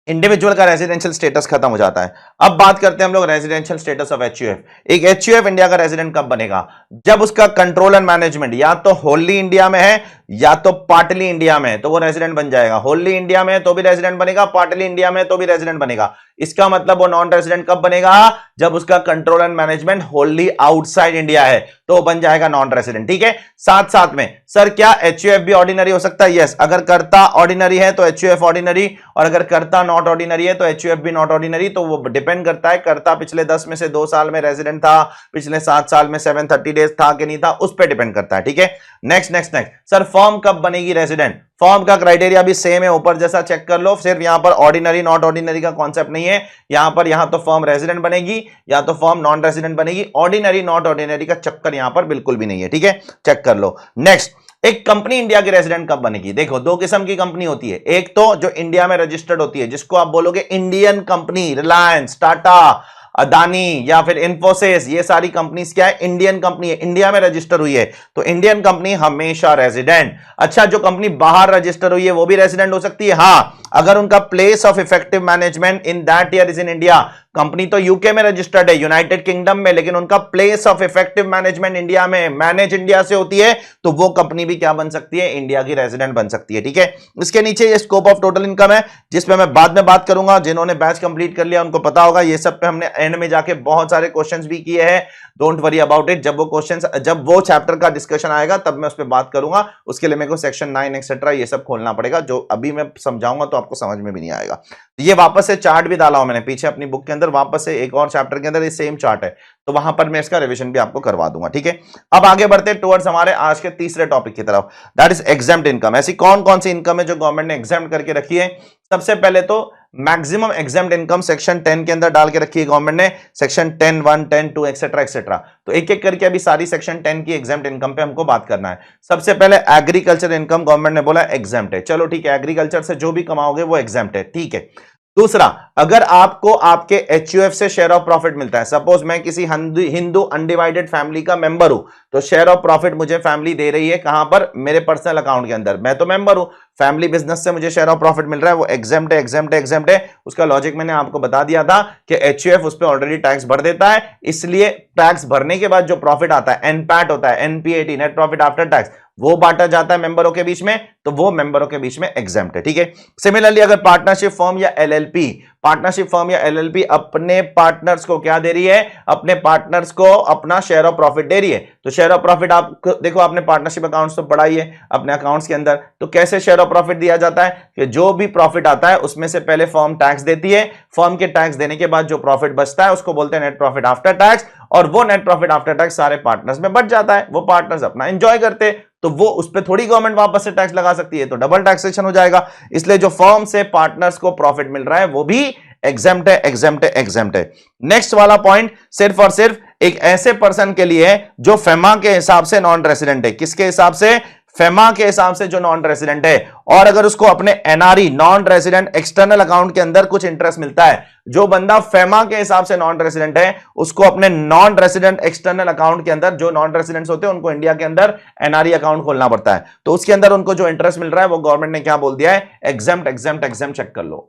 इंडिविजुअल का रेजिडेंशियल स्टेटस खत्म हो जाता है। अब बात करते हैं हम लोग रेजिडेंशियल स्टेटस ऑफ एचयूएफ। एक एचयूएफ इंडिया का रेजिडेंट कब बनेगा? जब उसका कंट्रोल एंड मैनेजमेंट या तो होली इंडिया में है या तो पार्टली इंडिया में है, तो वो रेजिडेंट बन जाएगा। होली इंडिया में है तो भी रेजिडेंट बनेगा, पार्टली इंडिया में है तो भी रेजिडेंट बनेगा। इसका मतलब वो नॉन रेजिडेंट कब बनेगा? जब उसका control and management Holi outside India है, तो बन जाएगा नॉन रेजिडेंट। ठीक है, साथ साथ में सर क्या एचयूएफ भी ऑर्डिनरी हो सकता है? यस, अगर कर्ता ऑर्डिनरी है तो एचयूएफ ऑर्डिनरी, और अगर कर्ता नॉट ऑर्डिनरी है तो एचयूएफ भी नॉट ऑर्डिनरी। तो वो डिपेंड करता है कर्ता पिछले 10 में से 2 साल में रेजिडेंट था, पिछले 7 साल में 730 डेज था कि नहीं था, उस पर डिपेंड करता है। ठीक है, नेक्स्ट सर फॉर्म कब बनेगी रेजिडेंट? फॉर्म का क्राइटेरिया भी सेम है, ऊपर जैसा चेक कर लो, सिर्फ यहां पर ऑर्डिनरी नॉट ऑर्डिनरी का कॉन्सेप्ट नहीं है। यहां तो फॉर्म रेजिडेंट बनेगी या तो फॉर्म नॉन रेजिडेंट बनेगी, ऑर्डिनरी नॉट ऑर्डिनरी का चक्कर यहां पर बिल्कुल भी नहीं है। ठीक है, चेक कर लो। नेक्स्ट, एक कंपनी इंडिया की रेजिडेंट कब बनेगी? देखो, दो किस्म की कंपनी होती है। एक तो जो इंडिया में रजिस्टर्ड होती है, जिसको आप बोलोगे इंडियन कंपनी, रिलायंस, टाटा, अदानी या फिर इंफोसिस, ये सारी कंपनीज क्या है? इंडियन कंपनी है, इंडिया में रजिस्टर हुई है, तो इंडियन कंपनी हमेशा रेजिडेंट। अच्छा, जो कंपनी बाहर रजिस्टर हुई है वो भी रेजिडेंट हो सकती है, हाँ, अगर उनका place of effective management in that year is in India. Company तो यूके में रजिस्टर्ड है, यूनाइटेड किंगडम में, लेकिन उनका place of effective management India में, मैनेज इंडिया से होती है, तो वो कंपनी भी क्या बन सकती है? इंडिया की रेजिडेंट बन सकती है। ठीक है, इसके नीचे ये स्कोप ऑफ टोटल इनकम है, जिसपे मैं बाद में बात करूंगा। जिन्होंने बैच कंप्लीट कर लिया उनको पता होगा, ये सब पे हमने एंड में जाके बहुत सारे क्वेश्चंस भी किए हैं। डोंट वरी अबाउट इट, जब वो चैप्टर का डिस्कशन आएगा तब मैं उस पर बात करूंगा। उसके लिए मेरे को सेक्शन 9 एक्सेट्रा ये सब खोलना पड़ेगा, जो अभी मैं समझाऊंगा तो आपको समझ में भी नहीं आएगा। ये वापस से चार्ट भी डाला हूं मैंने पीछे अपनी बुक के अंदर, वापस से एक और चैप्टर के अंदर ये सेम चार्ट है, तो वहां पर मैं इसका रिवीजन भी आपको करवा दूंगा। ठीक है, अब आगे बढ़ते हैं टुवर्ड्स हमारे आज के तीसरे टॉपिक की तरफ, दैट इज एग्जेम्प्ट इनकम। ऐसी कौन कौन सी इनकम है जो गवर्नमेंट ने एग्जेम्प्ट करके रखी है? सबसे पहले तो मैक्सिमम एग्जेम्प्ट इनकम सेक्शन 10 के अंदर डाल के रखी है गवर्नमेंट ने, सेक्शन 10(1), 10(2) एक्सेट्रा एक्सेट्रा। तो एक एक करके अभी सारी सेक्शन 10 की एग्जेम्प्ट इनकम पे हमको बात करना है। सबसे पहले एग्रीकल्चर इनकम गवर्नमेंट ने बोला एग्जेम्प्ट है, चलो ठीक है, एग्रीकल्चर से जो भी कमाओगे वो एग्जेम्प्ट है, ठीक है। दूसरा, अगर आपको आपके एचयूएफ से शेयर ऑफ प्रॉफिट मिलता है, सपोज मैं किसी हिंदू अनडिवाइडेड फैमिली का मेंबर हूं, तो शेयर ऑफ प्रॉफिट मुझे फैमिली दे रही है, कहां पर? मेरे पर्सनल अकाउंट के अंदर, मैं तो मेंबर हूं, फैमिली बिजनेस से मुझे शेयर ऑफ प्रॉफिट मिल रहा है, वो एग्जेम्प्ट है, एग्जेम्प्ट है, एग्जेम्प्ट है। उसका लॉजिक मैंने आपको बता दिया था कि एचयूएफ उस पर ऑलरेडी टैक्स भर देता है, इसलिए टैक्स भरने के बाद जो प्रॉफिट आता है, एनपैट होता है, NPAT, net profit after tax, वो बांटा जाता है मेंबरों के बीच में, तो वो मेंबरों के बीच में एग्जेम्प्ट है। ठीक है, सिमिलरली अगर पार्टनरशिप फर्म या एलएलपी, पार्टनरशिप फर्म या एलएलपी अपने पार्टनर्स को क्या दे रही है? अपने पार्टनर्स को अपना शेयर ऑफ प्रॉफिट दे रही है, तो शेयर ऑफ प्रॉफिट आप देखो, आपने पार्टनरशिप अकाउंट्स तो पढ़ा ही है अपने अकाउंट्स के अंदर, तो कैसे शेयर ऑफ प्रॉफिट दिया जाता है कि जो भी प्रॉफिट आता है उसमें से पहले फर्म टैक्स देती है, फर्म के टैक्स देने के बाद जो प्रॉफिट बचता है उसको बोलते हैं नेट प्रॉफिट आफ्टर टैक्स, और वो नेट प्रॉफिट आफ्टर टैक्स सारे पार्टनर्स में बच जाता है, वो पार्टनर्स अपना एंजॉय करते हैं, तो वो उस पर थोड़ी गवर्नमेंट वापस से टैक्स लगा सकती है, तो डबल टैक्सेशन हो जाएगा। इसलिए जो फर्म से पार्टनर्स को प्रॉफिट मिल रहा है वो भी एग्जेम्प्ट है, एग्जेम्प्ट है, एग्जेम्प्ट है। नेक्स्ट वाला पॉइंट सिर्फ और सिर्फ एक ऐसे पर्सन के लिए है जो फेमा के हिसाब से नॉन रेसिडेंट है। किसके हिसाब से? फेमा के हिसाब से जो नॉन रेसिडेंट है, और अगर उसको अपने NRE, non resident external account के अंदर कुछ इंटरेस्ट मिलता है, जो बंदा फेमा के हिसाब से नॉन रेसिडेंट है उसको अपने नॉन रेसिडेंट एक्सटर्नल अकाउंट के अंदर, जो नॉन रेसिडेंट्स होते हैं उनको इंडिया के अंदर एनआरई अकाउंट खोलना पड़ता है, तो उसके अंदर उनको जो इंटरेस्ट मिल रहा है वो गवर्नमेंट ने क्या बोल दिया है? एग्जेम्प्ट, एग्जेम्प्ट, एग्जेम्प्ट, चेक कर लो।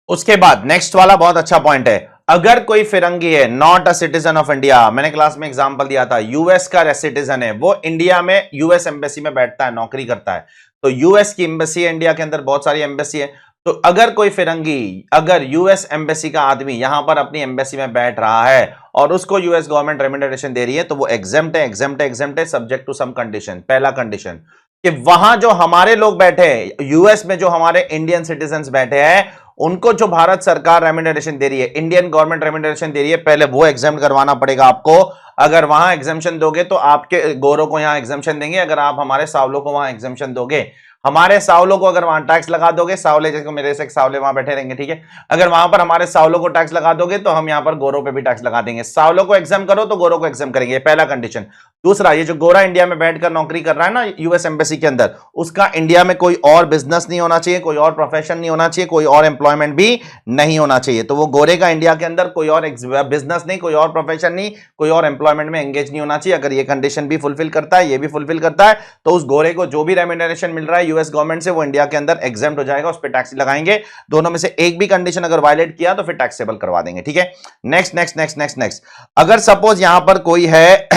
उसके बाद नेक्स्ट वाला बहुत अच्छा पॉइंट है, अगर कोई फिरंगी है, not a citizen of India, मैंने क्लास में एग्जांपल दिया था, यूएस का सिटीजन है, वो इंडिया में यूएस एम्बेसी में बैठता है, नौकरी करता है, तो यूएस की एम्बेसी है, इंडिया के अंदर बहुत सारी एम्बेसी है, तो अगर कोई फिरंगी, अगर यूएस एम्बेसी का आदमी यहां पर अपनी एम्बेसी में बैठ रहा है और उसको यूएस गवर्नमेंट रेम्यूनरेशन दे रही है, तो वो एग्जेम्प्ट है, एग्जेम्प्ट है, एग्जेम्प्ट है, सब्जेक्ट टू सम कंडीशन। पहला कंडीशन कि वहां जो हमारे लोग बैठे हैं, यूएस में जो हमारे इंडियन सिटीजन बैठे हैं, उनको जो भारत सरकार रेम्यूनरेशन दे रही है, इंडियन गवर्नमेंट रेम्यूनरेशन दे रही है, पहले वो एग्जाम करवाना पड़ेगा आपको। अगर वहां एग्जामेशन दोगे तो आपके गोरों को यहां एग्जामेशन देंगे, अगर आप हमारे सावलों को वहां एग्जामेशन दोगे, हमारे सावलों को अगर वहां टैक्स लगा दोगे, सावले जैसे मेरे से एक सावले वहां बैठे रहेंगे, ठीक है, अगर वहां पर हमारे सावलों को टैक्स लगा दोगे तो हम यहां पर गोरों पे भी टैक्स लगा देंगे। सावलों को एग्जाम करो तो गोरों को एग्जाम करेंगे, पहला कंडीशन। दूसरा, ये जो गोरा इंडिया में बैठकर नौकरी कर रहा है ना यूएस एम्बेसी के अंदर, उसका इंडिया में कोई और बिजनेस नहीं होना चाहिए, कोई और प्रोफेशन नहीं होना चाहिए, कोई और एम्प्लॉयमेंट भी नहीं होना चाहिए। तो वो गोरे का इंडिया के अंदर कोई और बिजनेस नहीं, कोई और प्रोफेशन नहीं, कोई और एम्प्लॉयमेंट में एंगेज नहीं होना चाहिए। अगर ये कंडीशन भी फुलफिल करता है, ये भी फुलफिल करता है, तो उस गोरे को जो भी रेम्यूनरेशन मिल रहा है यूएस गवर्नमेंट से, वो इंडिया के अंदर एग्जेम्प्ट हो जाएगा, उस पर टैक्स लगाएंगे। दोनों में से एक भी कंडीशन अगर वायलेट किया तो फिर टैक्सेबल करवा देंगे, ठीक है। Next next next next next, अगर सपोज यहां पर कोई है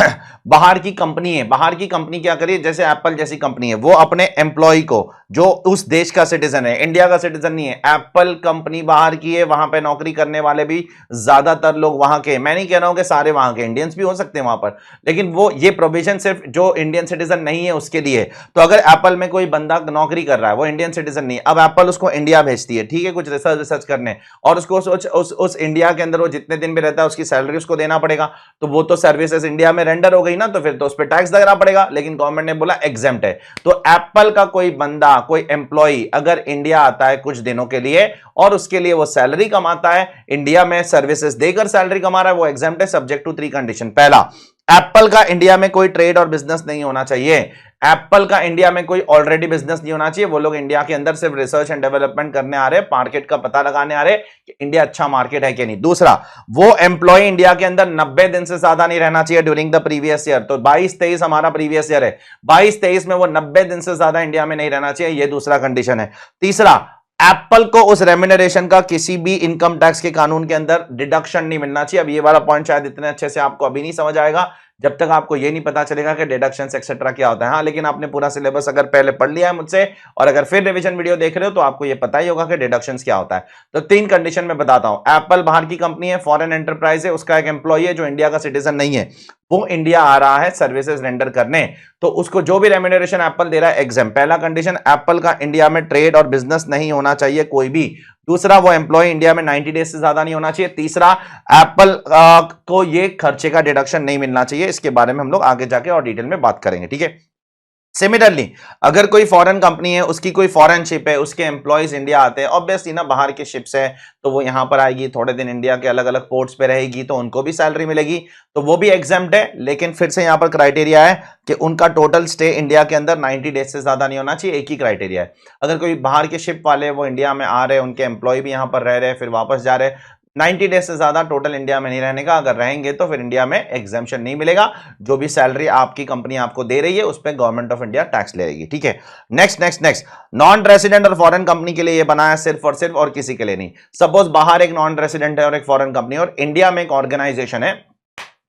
बाहर की कंपनी है, बाहर की कंपनी क्या करिए, जैसे एप्पल जैसी कंपनी है, वो अपने एम्प्लॉय को, जो उस देश का सिटीजन है, इंडिया का सिटीजन नहीं है, एप्पल कंपनी बाहर की है, वहां पे नौकरी करने वाले भी ज्यादातर लोग वहां के, मैं नहीं कह रहा हूं कि सारे वहां के, इंडियंस भी हो सकते हैं वहां पर, लेकिन वो ये प्रोविजन सिर्फ जो इंडियन सिटीजन नहीं है उसके लिए। तो अगर एप्पल में कोई बंदा नौकरी कर रहा है, वो इंडियन सिटीजन नहीं है, अब एप्पल उसको इंडिया भेजती है, ठीक है, कुछ रिसर्च करने, और उसको उस इंडिया के अंदर वो जितने दिन भी रहता है उसकी सैलरी उसको देना पड़ेगा, तो वो तो सर्विसेज इंडिया में रेंडर हो गई ना, तो फिर तो उस पर टैक्स देना पड़ेगा, लेकिन गवर्नमेंट ने बोला एग्जेम्प्ट है। तो एप्पल का कोई बंदा, कोई एम्प्लॉय अगर इंडिया आता है कुछ दिनों के लिए और उसके लिए वो सैलरी कमाता है, इंडिया में सर्विसेज देकर सैलरी कमा रहा है, वो एग्जेम्प्ट है, सब्जेक्ट टू 3 कंडीशन। पहला, एप्पल का इंडिया में कोई ट्रेड और बिजनेस नहीं होना चाहिए, एप्पल का इंडिया में कोई ऑलरेडी बिजनेस नहीं होना चाहिए, वो लोग इंडिया के अंदर सिर्फ रिसर्च एंड डेवलपमेंट करने आ रहे हैं, मार्केट का पता लगाने आ रहे हैं कि इंडिया अच्छा मार्केट है कि नहीं। दूसरा, वो एम्प्लॉय इंडिया के अंदर 90 दिन से ज्यादा नहीं रहना चाहिए ड्यूरिंग द प्रीवियस ईयर। तो 22-23 हमारा प्रीवियस ईयर है, 22-23 में वो 90 दिन से ज्यादा इंडिया में नहीं रहना चाहिए, ये दूसरा कंडीशन है। तीसरा, एप्पल को उस रेम्यूनरेशन का किसी भी इनकम टैक्स के कानून के अंदर डिडक्शन नहीं मिलना चाहिए। अब ये वाला पॉइंट शायद इतने अच्छे से आपको अभी नहीं समझ आएगा जब तक आपको ये नहीं पता चलेगा कि डिडक्शंस एक्सेट्रा क्या होता है। हाँ, लेकिन आपने पूरा सिलेबस अगर पहले पढ़ लिया है मुझसे और अगर फिर रिवीजन वीडियो देख रहे हो तो आपको ये पता ही होगा कि डिडक्शंस क्या होता है। तो 3 कंडीशन में बताता हूं। एप्पल बाहर की कंपनी है, फॉरेन एंटरप्राइज है, उसका एक एम्प्लॉय है जो इंडिया का सिटीजन नहीं है, वो इंडिया आ रहा है सर्विसेज रेंडर करने, तो उसको जो भी रेम्यूनरेशन एप्पल दे रहा है एग्जाम। पहला कंडीशन, एप्पल का इंडिया में ट्रेड और बिजनेस नहीं होना चाहिए कोई भी। दूसरा, वो एम्प्लॉय इंडिया में 90 डेज से ज्यादा नहीं होना चाहिए। तीसरा, एप्पल को ये खर्चे का डिडक्शन नहीं मिलना चाहिए। इसके बारे में हम लोग आगे जाके और डिटेल में बात करेंगे, ठीक है। सिमिलरली, अगर कोई फॉरेन कंपनी है, उसकी कोई फॉरेन शिप है, उसके एम्प्लॉयज इंडिया आते हैं, ऑब्वियसली ना बाहर की शिप्स है तो वो यहां पर आएगी, थोड़े दिन इंडिया के अलग अलग पोर्ट्स पे रहेगी, तो उनको भी सैलरी मिलेगी, तो वो भी एग्जाम्प्ट है। लेकिन फिर से यहां पर क्राइटेरिया है कि उनका टोटल स्टे इंडिया के अंदर 90 डेज से ज्यादा नहीं होना चाहिए, एक ही क्राइटेरिया है। अगर कोई बाहर के शिप वाले वो इंडिया में आ रहे हैं, उनके एम्प्लॉय भी यहां पर रह रहे हैं, फिर वापस जा रहे हैं, 90 डेज से ज्यादा टोटल इंडिया में नहीं रहने का, अगर रहेंगे तो फिर इंडिया में एग्जाम्पशन नहीं मिलेगा। जो भी सैलरी आपकी कंपनी आपको दे रही है उस पर गवर्नमेंट ऑफ इंडिया टैक्स लेगी, ठीक है। Next next next, non resident और फॉरेन कंपनी के लिए ये बनाया सिर्फ और सिर्फ, और किसी के लिए नहीं। सपोज बाहर एक नॉन रेसिडेंट है और एक फॉरेन कंपनी, और इंडिया में एक ऑर्गेनाइजेशन है,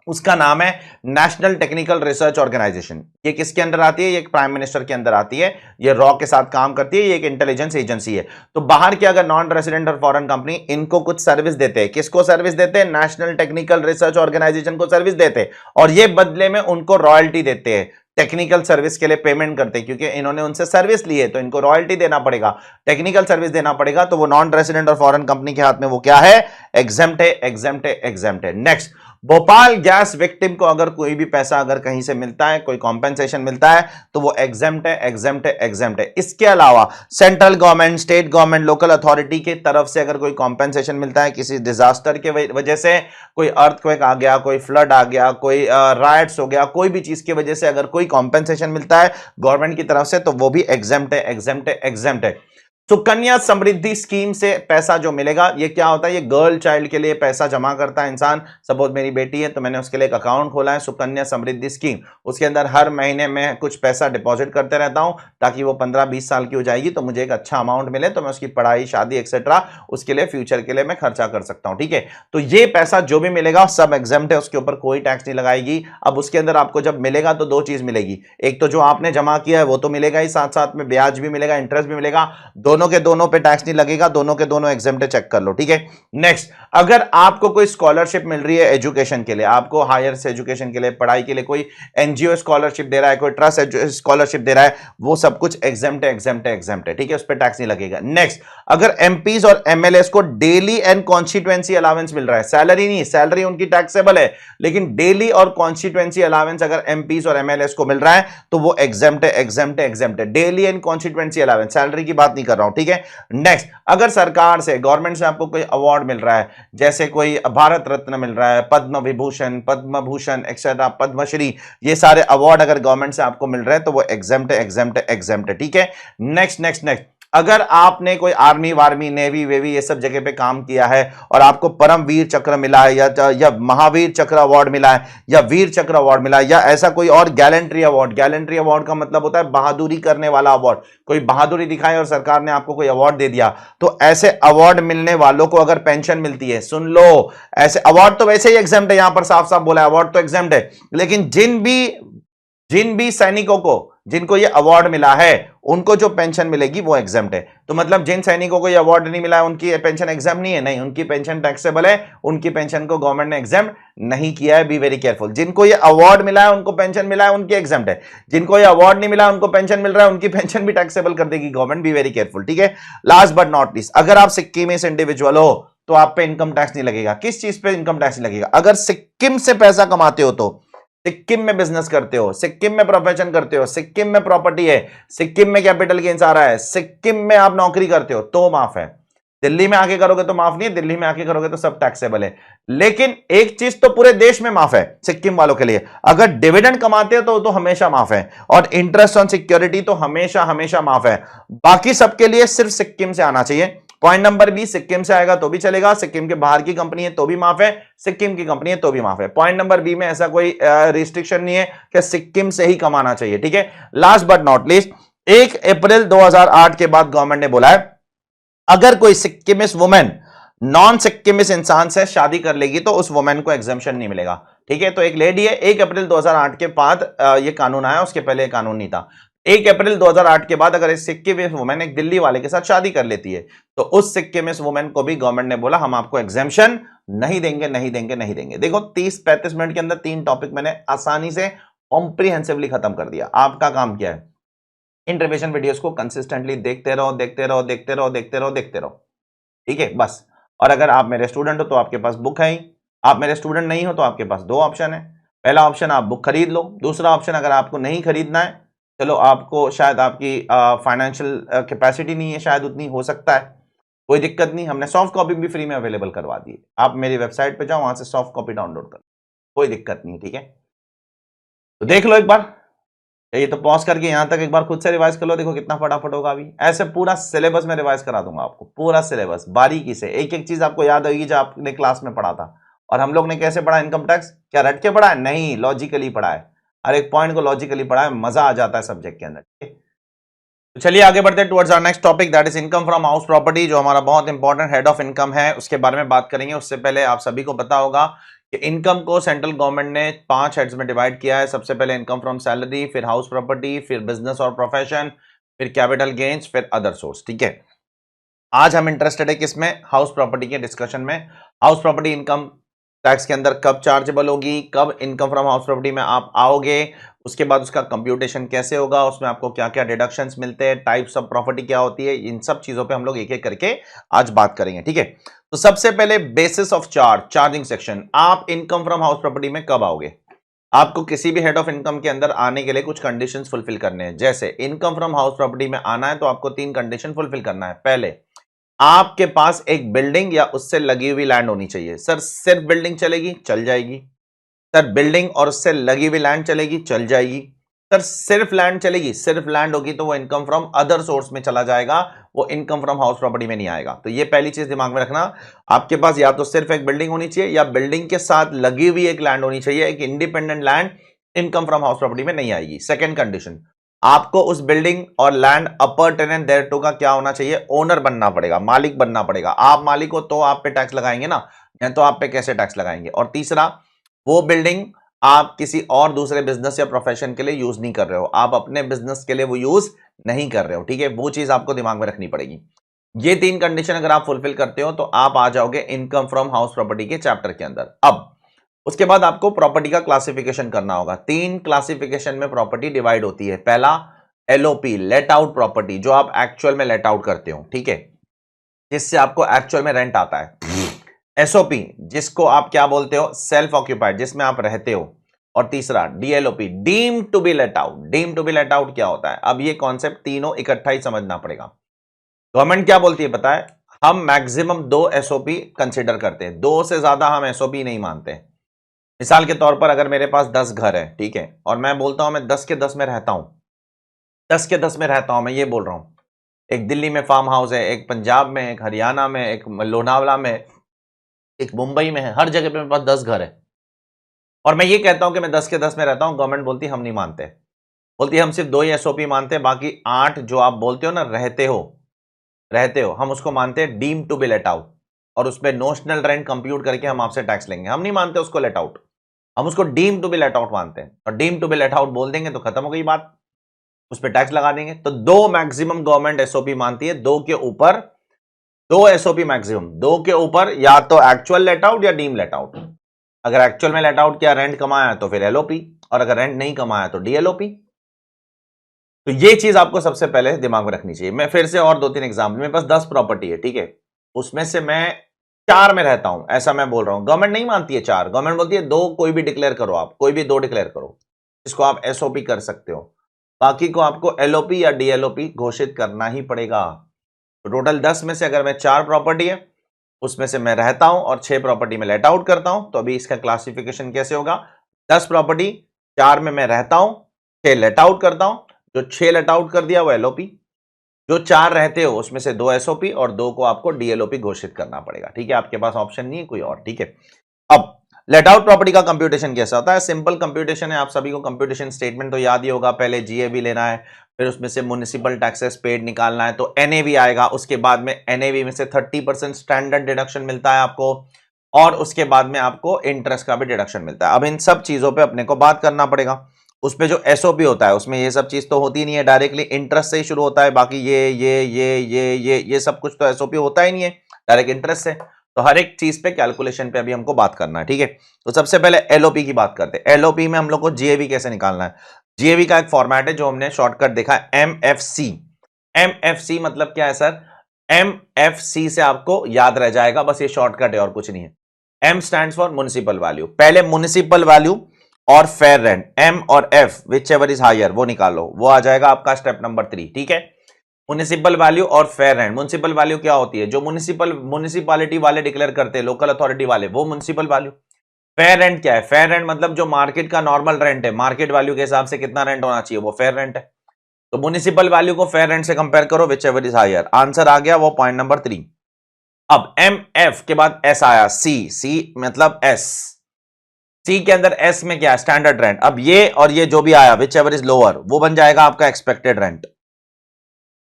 उसका नाम है नेशनल टेक्निकल रिसर्च ऑर्गेनाइजेशन। ये किसके अंदर आती है? ये एक प्राइम मिनिस्टर के अंदर आती है, ये रॉ के साथ काम करती है, ये एक इंटेलिजेंस एजेंसी है। तो बाहर के अगर नॉन रेसिडेंट और फॉरेन कंपनी इनको कुछ सर्विस देते हैं, किसको सर्विस देते हैं? नेशनल टेक्निकल रिसर्च ऑर्गेनाइजेशन को सर्विस देते हैं, और ये बदले में उनको रॉयल्टी देते हैं, टेक्निकल सर्विस के लिए पेमेंट करते हैं, क्योंकि इन्होंने उनसे सर्विस ली है तो इनको रॉयल्टी देना पड़ेगा, टेक्निकल सर्विस देना पड़ेगा। तो वो नॉन रेसिडेंट और फॉरेन कंपनी के हाथ में वो क्या है? एग्जेम्प्ट है, एग्जेम्प्ट है, एग्जेम्प्ट है। नेक्स्ट, भोपाल गैस विक्टिम को अगर कोई भी पैसा अगर कहीं से मिलता है, कोई कॉम्पेंसेशन मिलता है, तो वो एग्जेम्प्ट है, एग्जेम्प्ट है, एग्जेम्प्ट है। इसके अलावा central government, state government, local authority की तरफ से अगर कोई कॉम्पेंसेशन मिलता है किसी डिजास्टर के वजह से, कोई अर्थक्वेक आ गया, कोई फ्लड आ गया, कोई राइट्स हो गया, कोई भी चीज की वजह से अगर कोई कॉम्पेंसेशन मिलता है गवर्नमेंट की तरफ से, तो वो भी एग्जेम्प्ट है, एग्जेम्प्ट है, एग्जेम्प्ट है। सुकन्या समृद्धि स्कीम से पैसा जो मिलेगा, ये क्या होता है? ये गर्ल चाइल्ड के लिए पैसा जमा करता है इंसान। सपोज मेरी बेटी है तो मैंने उसके लिए एक अकाउंट खोला है, सुकन्या समृद्धि स्कीम, उसके अंदर हर महीने में कुछ पैसा डिपॉजिट करते रहता हूं, ताकि वो 15-20 साल की हो जाएगी तो मुझे एक अच्छा अमाउंट मिले, तो मैं उसकी पढ़ाई, शादी एक्सेट्रा उसके लिए, फ्यूचर के लिए मैं खर्चा कर सकता हूं, ठीक है। तो ये पैसा जो भी मिलेगा सब एग्जेम्प्ट है, उसके ऊपर कोई टैक्स नहीं लगाएगी। अब उसके अंदर आपको जब मिलेगा तो दो चीज मिलेगी, एक तो जो आपने जमा किया है वो तो मिलेगा ही, साथ साथ में ब्याज भी मिलेगा, इंटरेस्ट भी मिलेगा, दोनों के दोनों पे टैक्स नहीं लगेगा, दोनों के दोनों एग्जेम्प्ट है, चेक कर लो, ठीक है। नेक्स्ट, अगर आपको कोई स्कॉलरशिप मिल रही है एजुकेशन के लिए, आपको हायर एजुकेशन के लिए, पढ़ाई के लिए कोई एनजीओ स्कॉलरशिप दे रहा है, कोई ट्रस्ट स्कॉलरशिप दे रहा है, वो सब कुछ एग्जेम्प्ट है, एग्जेम्प्ट है, एग्जेम्प्ट है, ठीक है, उस पर टैक्स नहीं लगेगा। नेक्स्ट, अगर एमपीज और एमएलएस को डेली एंड कॉन्स्टिट्यूएंसी अलावेंस मिल रहा है, सैलरी नहीं, सैलरी उनकी टैक्सेबल है, लेकिन डेली और कॉन्स्टिट्यूएंसी अलावेंस अगर एमपीज और एमएलएस को मिल रहा है तो वो एग्जेम्प्ट है, एग्जेम्प्ट है, एग्जेम्प्ट है। Daily and constituency allowance, salary की बात नहीं कर रहा हूं, ठीक है। नेक्स्ट, अगर सरकार से, गवर्नमेंट से आपको कोई अवार्ड मिल रहा है, जैसे कोई भारत रत्न मिल रहा है, पद्म विभूषण, पद्म भूषण एक्सेट्रा, पद्मश्री, ये सारे अवार्ड अगर गवर्नमेंट से आपको मिल रहे हैं तो वो एग्जेम्प्ट है, एग्जेम्प्ट है, एग्जेम्प्ट है, ठीक है। नेक्स्ट नेक्स्ट नेक्स्ट, अगर आपने कोई आर्मी वार्मी, नेवी वेवी ये सब जगह पे काम किया है और आपको परमवीर चक्र मिला है, या महावीर चक्र अवार्ड मिला है, या वीर चक्र अवार्ड मिला है, या ऐसा कोई और गैलेंट्री अवार्ड, गैलेंट्री अवार्ड का मतलब होता है बहादुरी करने वाला अवार्ड, कोई बहादुरी दिखाए और सरकार ने आपको कोई अवार्ड दे दिया, तो ऐसे अवार्ड मिलने वालों को अगर पेंशन मिलती है, सुन लो, ऐसे अवार्ड तो वैसे ही एग्जेम्प्ट है, यहां पर साफ साफ बोला है अवार्ड तो एग्जेम्प्ट है, लेकिन जिन भी सैनिकों को, जिनको ये अवार्ड मिला है, उनको जो पेंशन मिलेगी वो एग्जेम्प्ट है। तो मतलब जिन सैनिकों को ये अवार्ड नहीं मिला है उनकी पेंशन एग्जेम्प्ट नहीं है? नहीं, उनकी पेंशन टैक्सेबल है, उनकी पेंशन को गवर्नमेंट ने एग्जेम्प्ट नहीं किया है। Be very careful. जिनको ये अवार्ड मिला है, उनको पेंशन मिला है, उनकी एग्जेम्प्ट है। जिनको ये अवार्ड नहीं मिला, उनको पेंशन मिल रहा है, उनकी पेंशन भी टैक्सेबल कर देगी गवर्नमेंट। बी वेरी केयरफुल, ठीक है। लास्ट बट नॉट लीस्ट, अगर आप सिक्किम से इंडिविजुअल हो तो आप पे इनकम टैक्स नहीं लगेगा। किस चीज पे इनकम टैक्स नहीं लगेगा? अगर सिक्किम से पैसा कमाते हो, तो सिक्किम में बिजनेस करते हो, सिक्किम में प्रोफेशन करते हो, सिक्किम में प्रॉपर्टी है, सिक्किम में कैपिटल गेन्स आ रहा है, सिक्किम में आप नौकरी करते हो, तो माफ है। दिल्ली में आके करोगे तो माफ नहीं है, दिल्ली में आके करोगे तो सब टैक्सेबल है। लेकिन एक चीज तो पूरे देश में माफ है सिक्किम वालों के लिए, अगर डिविडेंड कमाते हो तो हमेशा माफ है, और इंटरेस्ट ऑन सिक्योरिटी तो हमेशा हमेशा माफ है। बाकी सबके लिए सिर्फ सिक्किम से आना चाहिए। पॉइंट नंबर बी, सिक्किम से आएगा तो भी चलेगा, सिक्किम के बाहर की कंपनी है तो भी माफ है, सिक्किम की कंपनी है तो भी माफ है। पॉइंट नंबर बी में ऐसा कोई रिस्ट्रिक्शन नहीं है कि सिक्किम से ही कमाना चाहिए, ठीक है। लास्ट बट नॉट लीस्ट, 1 अप्रैल 2008 के बाद गवर्नमेंट ने बोला है अगर कोई सिक्किमिस वुमेन नॉन सिक्किमिस इंसान से शादी कर लेगी तो उस वुमेन को एग्जम्पशन नहीं मिलेगा, ठीक है। तो एक लेडी है, 1 अप्रैल 2008 के बाद ये कानून आया, उसके पहले कानून नहीं था। 1 अप्रैल 2008 के बाद अगर एक सिक्किमिस वुमेन एक दिल्ली वाले के साथ शादी कर लेती है तो उस सिक्किमिस वुमेन को भी गवर्नमेंट ने बोला हम आपको एग्जम्पशन नहीं देंगे, नहीं देंगे, नहीं देंगे। देखो 30-35 मिनट के अंदर 3 टॉपिक मैंने आसानी से कॉम्प्रिहेंसिवली खत्म कर दिया। आपका काम क्या है, इन रिवीजन वीडियोस को कंसिस्टेंटली देखते रहो, देखते रहो, देखते रहो, देखते रहो, देखते रहो, ठीक है, बस। और अगर आप मेरे स्टूडेंट हो तो आपके पास बुक है ही, आप मेरे स्टूडेंट नहीं हो तो आपके पास 2 ऑप्शन है। पहला ऑप्शन आप बुक खरीद लो, दूसरा ऑप्शन अगर आपको नहीं खरीदना है, चलो आपको शायद आपकी फाइनेंशियल कैपेसिटी नहीं है, शायद उतनी, हो सकता है, कोई दिक्कत नहीं, हमने सॉफ्ट कॉपी भी फ्री में अवेलेबल करवा दी है। आप मेरी वेबसाइट पे जाओ, वहां से सॉफ्ट कॉपी डाउनलोड कर, कोई दिक्कत नहीं, ठीक है। तो देख लो एक बार, ये तो पॉज करके यहां तक एक बार खुद से रिवाइज कर लो, देखो कितना फटाफट होगा। अभी ऐसे पूरा सिलेबस में रिवाइज करा दूंगा आपको, पूरा सिलेबस बारीकी से, एक एक चीज आपको याद होगी जो आपने क्लास में पढ़ा था। और हम लोग ने कैसे पढ़ा इनकम टैक्स, क्या रट के पढ़ा है? नहीं, लॉजिकली पढ़ा है, हर एक पॉइंट को लॉजिकली पढ़ा है, मजा आ जाता है सब्जेक्ट के अंदर, ठीक है। तो चलिए आगे बढ़ते हैं towards our next topic, that is income from house property, जो हमारा बहुत इंपॉर्टेंट हेड ऑफ इनकम है, उसके बारे में बात करेंगे। उससे पहले आप सभी को पता होगा कि इनकम को सेंट्रल गवर्नमेंट ने 5 हेड्स में डिवाइड किया है। सबसे पहले इनकम फ्रॉम सैलरी, फिर हाउस प्रॉपर्टी, फिर बिजनेस और प्रोफेशन, फिर कैपिटल गेन्स, फिर अदर सोर्स, ठीक है। आज हम इंटरेस्टेड है किसमें, हाउस प्रॉपर्टी के डिस्कशन में। हाउस प्रॉपर्टी इनकम टैक्स के अंदर कब चार्जेबल होगी, कब इनकम फ्रॉम हाउस प्रॉपर्टी में आप आओगे, उसके बाद उसका कंप्यूटेशन कैसे होगा, उसमें आपको क्या क्या डिडक्शंस मिलते हैं, टाइप्स ऑफ प्रॉपर्टी क्या होती है, इन सब चीजों पे हम लोग एक एक करके आज बात करेंगे, ठीक है। तो सबसे पहले basis of charge, charging section, आप इनकम फ्रॉम हाउस प्रॉपर्टी में कब आओगे। आपको किसी भी हेड ऑफ इनकम के अंदर आने के लिए कुछ कंडीशंस फुलफिल करने हैं। जैसे इनकम फ्रॉम हाउस प्रॉपर्टी में आना है तो आपको 3 कंडीशन फुलफिल करना है। पहले, आपके पास एक बिल्डिंग या उससे लगी हुई लैंड होनी चाहिए। सर सिर्फ बिल्डिंग चलेगी, चल जाएगी। सर बिल्डिंग और उससे लगी हुई लैंड चलेगी, चल जाएगी। सर सिर्फ लैंड चलेगी, सिर्फ लैंड होगी तो वो इनकम फ्रॉम अदर सोर्स में चला जाएगा, वो इनकम फ्रॉम हाउस प्रॉपर्टी में नहीं आएगा। तो ये पहली चीज दिमाग में रखना, आपके पास या तो सिर्फ एक बिल्डिंग होनी चाहिए या बिल्डिंग के साथ लगी हुई एक लैंड होनी चाहिए, एक independent land income from house property में नहीं आएगी। सेकेंड कंडीशन, आपको उस बिल्डिंग और लैंड अपर टेनेंट देयरटू का क्या होना चाहिए, ओनर बनना पड़ेगा, मालिक बनना पड़ेगा। आप मालिक हो तो आप पे टैक्स लगाएंगे ना, नहीं तो आप पे कैसे टैक्स लगाएंगे। और तीसरा, वो बिल्डिंग आप किसी और दूसरे बिजनेस या प्रोफेशन के लिए यूज नहीं कर रहे हो, आप अपने बिजनेस के लिए वो यूज नहीं कर रहे हो, ठीक है। वो चीज आपको दिमाग में रखनी पड़ेगी। ये 3 कंडीशन अगर आप फुलफिल करते हो तो आप आ जाओगे इनकम फ्रॉम हाउस प्रॉपर्टी के चैप्टर के अंदर। अब उसके बाद आपको प्रॉपर्टी का क्लासिफिकेशन करना होगा। 3 क्लासिफिकेशन में प्रॉपर्टी डिवाइड होती है। पहला, एलओपी, लेट आउट प्रॉपर्टी, जो आप एक्चुअल में लेट आउट करते हो, ठीक है, जिससे आपको एक्चुअल में रेंट आता है। एसओपी, जिसको आप क्या बोलते हो, सेल्फ ऑक्यूपाइड, जिसमें आप रहते हो। और तीसरा DLOP, deem to be let out. Deem to be let out क्या होता है, अब ये कॉन्सेप्ट तीनों इकट्ठा ही समझना पड़ेगा। गवर्नमेंट क्या बोलती है पता है, हम मैक्सिमम 2 एसओपी कंसिडर करते हैं, 2 से ज्यादा हम एसओपी नहीं मानते। मिसाल के तौर पर अगर मेरे पास 10 घर है, ठीक है, और मैं बोलता हूं मैं 10 के 10 में रहता हूं, 10 के 10 में रहता हूं, मैं ये बोल रहा हूं, एक दिल्ली में फार्म हाउस है, एक पंजाब में, एक हरियाणा में, एक लोनावला में, एक मुंबई में है, हर जगह पे मेरे पास 10 घर है, और मैं ये कहता हूं कि मैं 10 के 10 में रहता हूं। गवर्नमेंट बोलती है हम नहीं मानते, बोलती है हम सिर्फ 2 ही एसओपी मानते हैं, बाकी 8 जो आप बोलते हो ना रहते हो, हम उसको मानते हैं deem to be let out, और उस पर नोशनल रेंट कंप्यूट करके हम आपसे टैक्स लेंगे। हम नहीं मानते उसको लेट आउट, हम उसको deem to be let out मानते हैं, और deem to be let out बोल देंगे तो खत्म हो गई बात, उस पर टैक्स लगा देंगे। तो 2 मैक्सिमम गवर्नमेंट एसओपी मानती है, 2 के ऊपर, 2 एसओपी मैक्सिमम, 2 के ऊपर या तो एक्चुअल लेट आउट या डीम लेट आउट। अगर एक्चुअल में लेट आउट किया, रेंट कमाया तो फिर एलओपी, और अगर रेंट नहीं कमाया तो डीएलओपी। तो ये चीज आपको सबसे पहले दिमाग में रखनी चाहिए। मैं फिर से और 2-3 एग्जाम्पल, मेरे पास 10 प्रॉपर्टी है, ठीक है, उसमें से मैं 4 में रहता हूं, ऐसा मैं बोल रहा हूं। गवर्नमेंट नहीं मानती है 4, गवर्नमेंट बोलती है 2, कोई भी डिक्लेयर करो, आप कोई भी 2 डिक्लेयर करो, इसको आप एसओपी कर सकते हो, बाकी को आपको एलओपी या डीएलओपी घोषित करना ही पड़ेगा। तो टोटल 10 में से अगर मैं 4 प्रॉपर्टी है उसमें से मैं रहता हूं और 6 प्रॉपर्टी में लेट आउट करता हूं, तो अभी इसका क्लासिफिकेशन कैसे होगा? 10 प्रॉपर्टी, 4 में मैं रहता हूं, 6 लेट आउट करता हूं। जो 6 लेट आउट कर दिया वो एलओपी, जो 4 रहते हो उसमें से 2 एसओपी और 2 को आपको डीएलओपी घोषित करना पड़ेगा। ठीक है, आपके पास ऑप्शन नहीं है कोई और। ठीक है, अब लेट आउट प्रॉपर्टी का कंप्यूटेशन कैसा होता है? सिंपल कंप्यूटेशन है, आप सभी को कंप्यूटेशन स्टेटमेंट तो याद ही होगा। पहले जीएबी लेना है, फिर उसमें से म्युनिसिपल टैक्सेस पेड निकालना है, तो एनएवी आएगा। उसके बाद में एनएवी में से 30% स्टैंडर्ड डिडक्शन मिलता है आपको, और उसके बाद में आपको इंटरेस्ट का भी डिडक्शन मिलता है। अब इन सब चीजों पे अपने को बात करना पड़ेगा। उसपे जो एसओपी होता है उसमें ये सब चीज तो होती नहीं है, डायरेक्टली इंटरेस्ट से ही शुरू होता है। बाकी ये सब कुछ तो एसओपी होता ही नहीं है, डायरेक्ट इंटरेस्ट से। तो हर एक चीज पे कैलकुलेशन पे अभी हमको बात करना है। ठीक है, तो सबसे पहले एलओपी की बात करते हैं। एलओपी में हम लोग को जीएवी कैसे निकालना है? जीएवी का एक फॉर्मेट है जो हमने शॉर्टकट देखा है, एमएफसी। एमएफसी मतलब क्या है सर? एमएफसी से आपको याद रह जाएगा, बस ये शॉर्टकट है और कुछ नहीं है। M stands for municipal value. पहले म्युनिसिपल वैल्यू और फेयर रेंट, एम और F whichever is higher, वो निकालो, वो आ जाएगा आपका स्टेप नंबर 3। ठीक है, म्युनिसिपल वैल्यू और फेयर रेंट। म्युनिसिपल वैल्यू क्या होती है? जो म्युनिसिपालिटी वाले डिक्लेयर करते हैं, लोकल अथॉरिटी वाले, वो म्युनिसिपल वैल्यू। फेयर रेंट क्या है? फेयर रेंट मतलब जो मार्केट का नॉर्मल रेंट है, मार्केट वैल्यू के हिसाब से कितना रेंट होना चाहिए, वो फेयर रेंट है। तो म्युनिसिपल वैल्यू को फेयर रेंट से कंपेयर करो, whichever is higher. Answer आ गया वो पॉइंट नंबर 3। अब एम एफ के बाद एस आया, सी, सी मतलब एस। सी के अंदर एस में क्या है? Standard rent. अब ये और ये जो भी आया, विच एवर इज लोअर, वो बन जाएगा आपका एक्सपेक्टेड रेंट।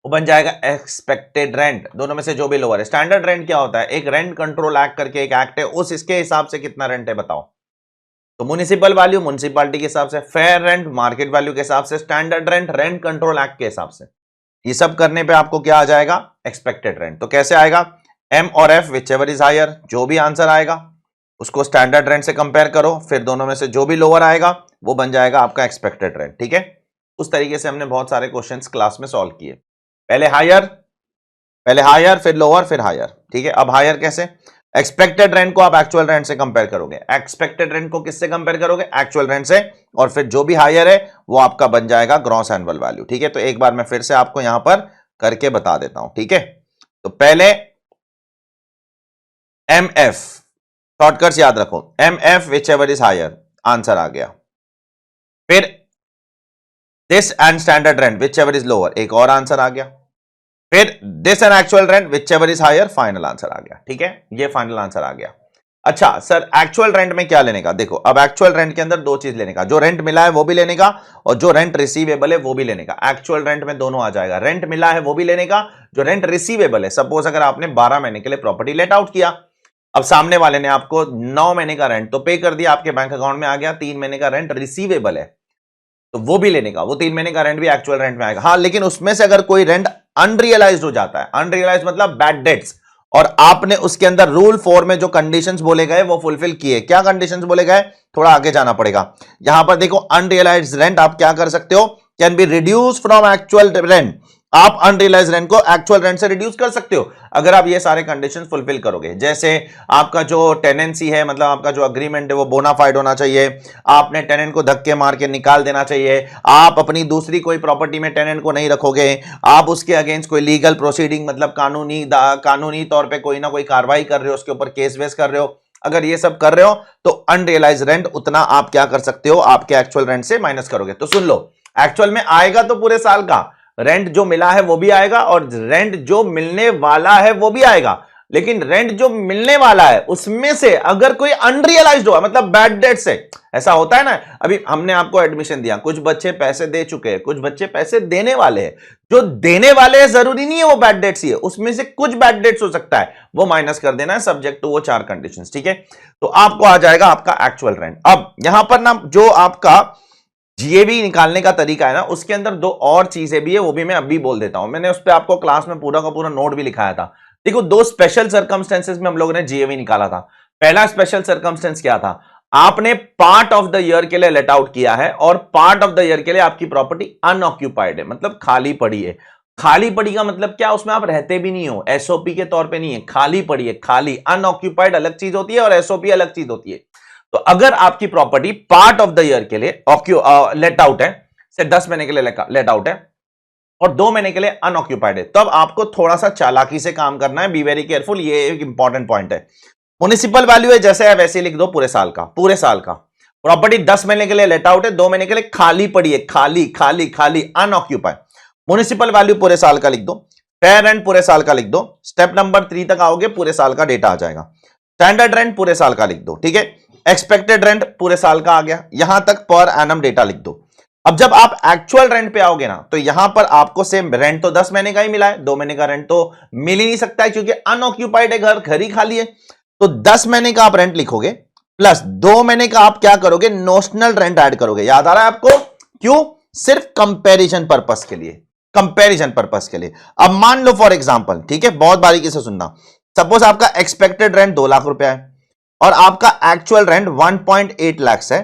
वो बन जाएगा एक्सपेक्टेड रेंट, दोनों में से जो भी लोअर है। स्टैंडर्ड रेंट क्या होता है? एक रेंट कंट्रोल एक्ट करके एक एक्ट है, उस इसके हिसाब से कितना रेंट है बताओ। तो म्युनिसिपल वैल्यू म्युनिसिपालिटी के हिसाब से, फेयर रेंट मार्केट वैल्यू के हिसाब से, standard rent rent control act के हिसाब से। ये सब करने पे आपको क्या आ जाएगा? Expected rent. तो कैसे आएगा? एम और F whichever is higher, जो भी आंसर आएगा उसको स्टैंडर्ड रेंट से कंपेयर करो, फिर दोनों में से जो भी लोअर आएगा वो बन जाएगा आपका एक्सपेक्टेड रेंट। ठीक है, उस तरीके से हमने बहुत सारे क्वेश्चंस क्लास में सॉल्व किए। पहले हायर फिर लोअर फिर हायर। ठीक है, अब हायर कैसे? एक्सपेक्टेड रेंट को आप एक्चुअल रेंट से कंपेयर करोगे। एक्सपेक्टेड रेंट को किससे कंपेयर करोगे? एक्चुअल रेंट से, और फिर जो भी हायर है वो आपका बन जाएगा ग्रॉस एनुअल वैल्यू। ठीक है, तो एक बार मैं फिर से आपको यहां पर करके बता देता हूं। ठीक है, तो पहले एम एफ, शॉर्टकट्स याद रखो, M F whichever is higher, answer आ गया। फिर this and standard rent whichever is lower, एक और आंसर आ गया। फिर this and actual rent whichever is higher, final answer आ गया। ठीक है, ये फाइनल आंसर आ गया। अच्छा सर, एक्चुअल रेंट में क्या लेने का? देखो, अब एक्चुअल रेंट के अंदर दो चीज लेने का, जो रेंट मिला है वो भी लेने का, और जो रेंट रिसीवेबल है वो भी लेने का। एक्चुअल रेंट में दोनों आ जाएगा, रेंट मिला है वो भी लेने का, जो रेंट रिसीवेबल है। सपोज अगर आपने 12 महीने के लिए प्रॉपर्टी लेट आउट किया, अब सामने वाले ने आपको 9 महीने का रेंट तो पे कर दिया, आपके बैंक अकाउंट में आ गया, 3 महीने का रेंट रिसीवेबल है, तो वो भी लेने का। वो 3 महीने का रेंट भी एक्चुअल रेंट में आएगा। हाँ, लेकिन उसमें से अगर कोई रेंट अनरियलाइज्ड हो जाता है, अनरियलाइज्ड मतलब बैड डेट्स, और आपने उसके अंदर रूल 4 में जो कंडीशंस बोले गए वो फुलफिल किए। क्या कंडीशंस बोले गए? थोड़ा आगे जाना पड़ेगा। यहां पर देखो, अनरियलाइज्ड रेंट आप क्या कर सकते हो? Can be reduce from actual rent. आप अनरियलाइज रेंट को एक्चुअल रेंट से रिड्यूस कर सकते हो अगर आप ये सारे कंडीशंस फुलफिल करोगे। जैसे आपका जो टेनेंसी है, मतलब आपका जो अग्रीमेंट है वो बोनाफाइड होना चाहिए, आपने टेनेंट को धक्के मार के निकाल देना चाहिए, आप अपनी दूसरी कोई प्रॉपर्टी में टेनेंट को नहीं रखोगे, आप उसके अगेंस्ट कोई लीगल प्रोसीडिंग मतलब कानूनी तौर पर कोई ना कोई कार्रवाई कर रहे हो, उसके ऊपर केस वेस कर रहे हो। अगर ये सब कर रहे हो तो अनरियलाइज रेंट उतना आप क्या कर सकते हो? आपके एक्चुअल रेंट से माइनस करोगे। तो सुन लो, एक्चुअल में आएगा तो पूरे साल का रेंट जो मिला है वो भी आएगा, और रेंट जो मिलने वाला है वो भी आएगा। लेकिन रेंट जो मिलने वाला है उसमें से अगर कोई अनरियलाइज्ड हुआ, मतलब बैड डेट से, ऐसा होता है ना, अभी हमने आपको एडमिशन दिया, कुछ बच्चे पैसे दे चुके हैं, कुछ बच्चे पैसे देने वाले हैं। जो देने वाले हैं जरूरी नहीं है वो बैड डेट्स ही है, उसमें से कुछ बैड डेट्स हो सकता है, वो माइनस कर देना है सब्जेक्ट टू वो 4 कंडीशंस। ठीक है, तो आपको आ जाएगा आपका एक्चुअल रेंट। अब यहां पर ना जो आपका जीएबी निकालने का तरीका है ना, उसके अंदर 2 और चीजें भी है, वो भी मैं अभी बोल देता हूं। मैंने उस पर आपको क्लास में पूरा का पूरा नोट भी लिखाया था। देखो, 2 स्पेशल सर्कमस्टेंसेस में हम लोगों ने जीएबी निकाला था। पहला स्पेशल सर्कमस्टेंस क्या था? आपने पार्ट ऑफ द ईयर के लिए लेट आउट किया है, और पार्ट ऑफ द ईयर के लिए आपकी प्रॉपर्टी अनऑक्यूपाइड है, मतलब खाली पड़ी है। खाली पड़ी का मतलब क्या? उसमें आप रहते भी नहीं हो, एसओपी के तौर पे नहीं है, खाली पड़ी है। खाली, अनऑक्यूपाइड अलग चीज होती है और एसओपी अलग चीज होती है। तो अगर आपकी property part of the year के लिए लेट आउट है, से 10 महीने के लिए लेट आउट है, और 2 महीने के लिए अनऑक्यूपाइड है। तब आपको थोड़ा सा चालाकी से काम करना है, बी वेरी केयरफुल, ये एक इंपॉर्टेंट पॉइंट है। म्युनिसिपल वैल्यू है जैसे है वैसे ही लिख दो, पूरे साल का, पूरे साल का। प्रॉपर्टी 10 महीने के लिए लेट आउट है, 2 महीने के लिए खाली पड़ी है, खाली खाली खाली अनऑक्यूपाइड। म्युनिसिपल वैल्यू पूरे साल का लिख दो, फेयर रेंट पूरे साल का लिख दो, स्टेप नंबर 3 तक आओगे पूरे साल का डेटा आ जाएगा। स्टैंडर्ड रेंट पूरे साल का लिख दो, ठीक है। एक्सपेक्टेड रेंट पूरे साल का आ गया, यहां तक पर एनम डेटा लिख दो। अब जब आप एक्चुअल रेंट पे आओगे ना, तो यहां पर आपको सेम रेंट तो 10 महीने का ही मिला है, 2 महीने का रेंट तो मिल ही नहीं सकता है क्योंकि अनऑक्यूपाइड है, घर घर ही खाली है। तो 10 महीने का आप रेंट लिखोगे प्लस 2 महीने का आप क्या करोगे, नोशनल रेंट ऐड करोगे। याद आ रहा है आपको? क्यों? सिर्फ कंपैरिजन पर्पस के लिए, कंपैरिजन पर्पस के लिए। अब मान लो फॉर एग्जांपल, ठीक है, बहुत बारीकी से सुनना, सपोज आपका एक्सपेक्टेड रेंट 2 लाख रुपया है और आपका एक्चुअल रेंट 1.8 लाख है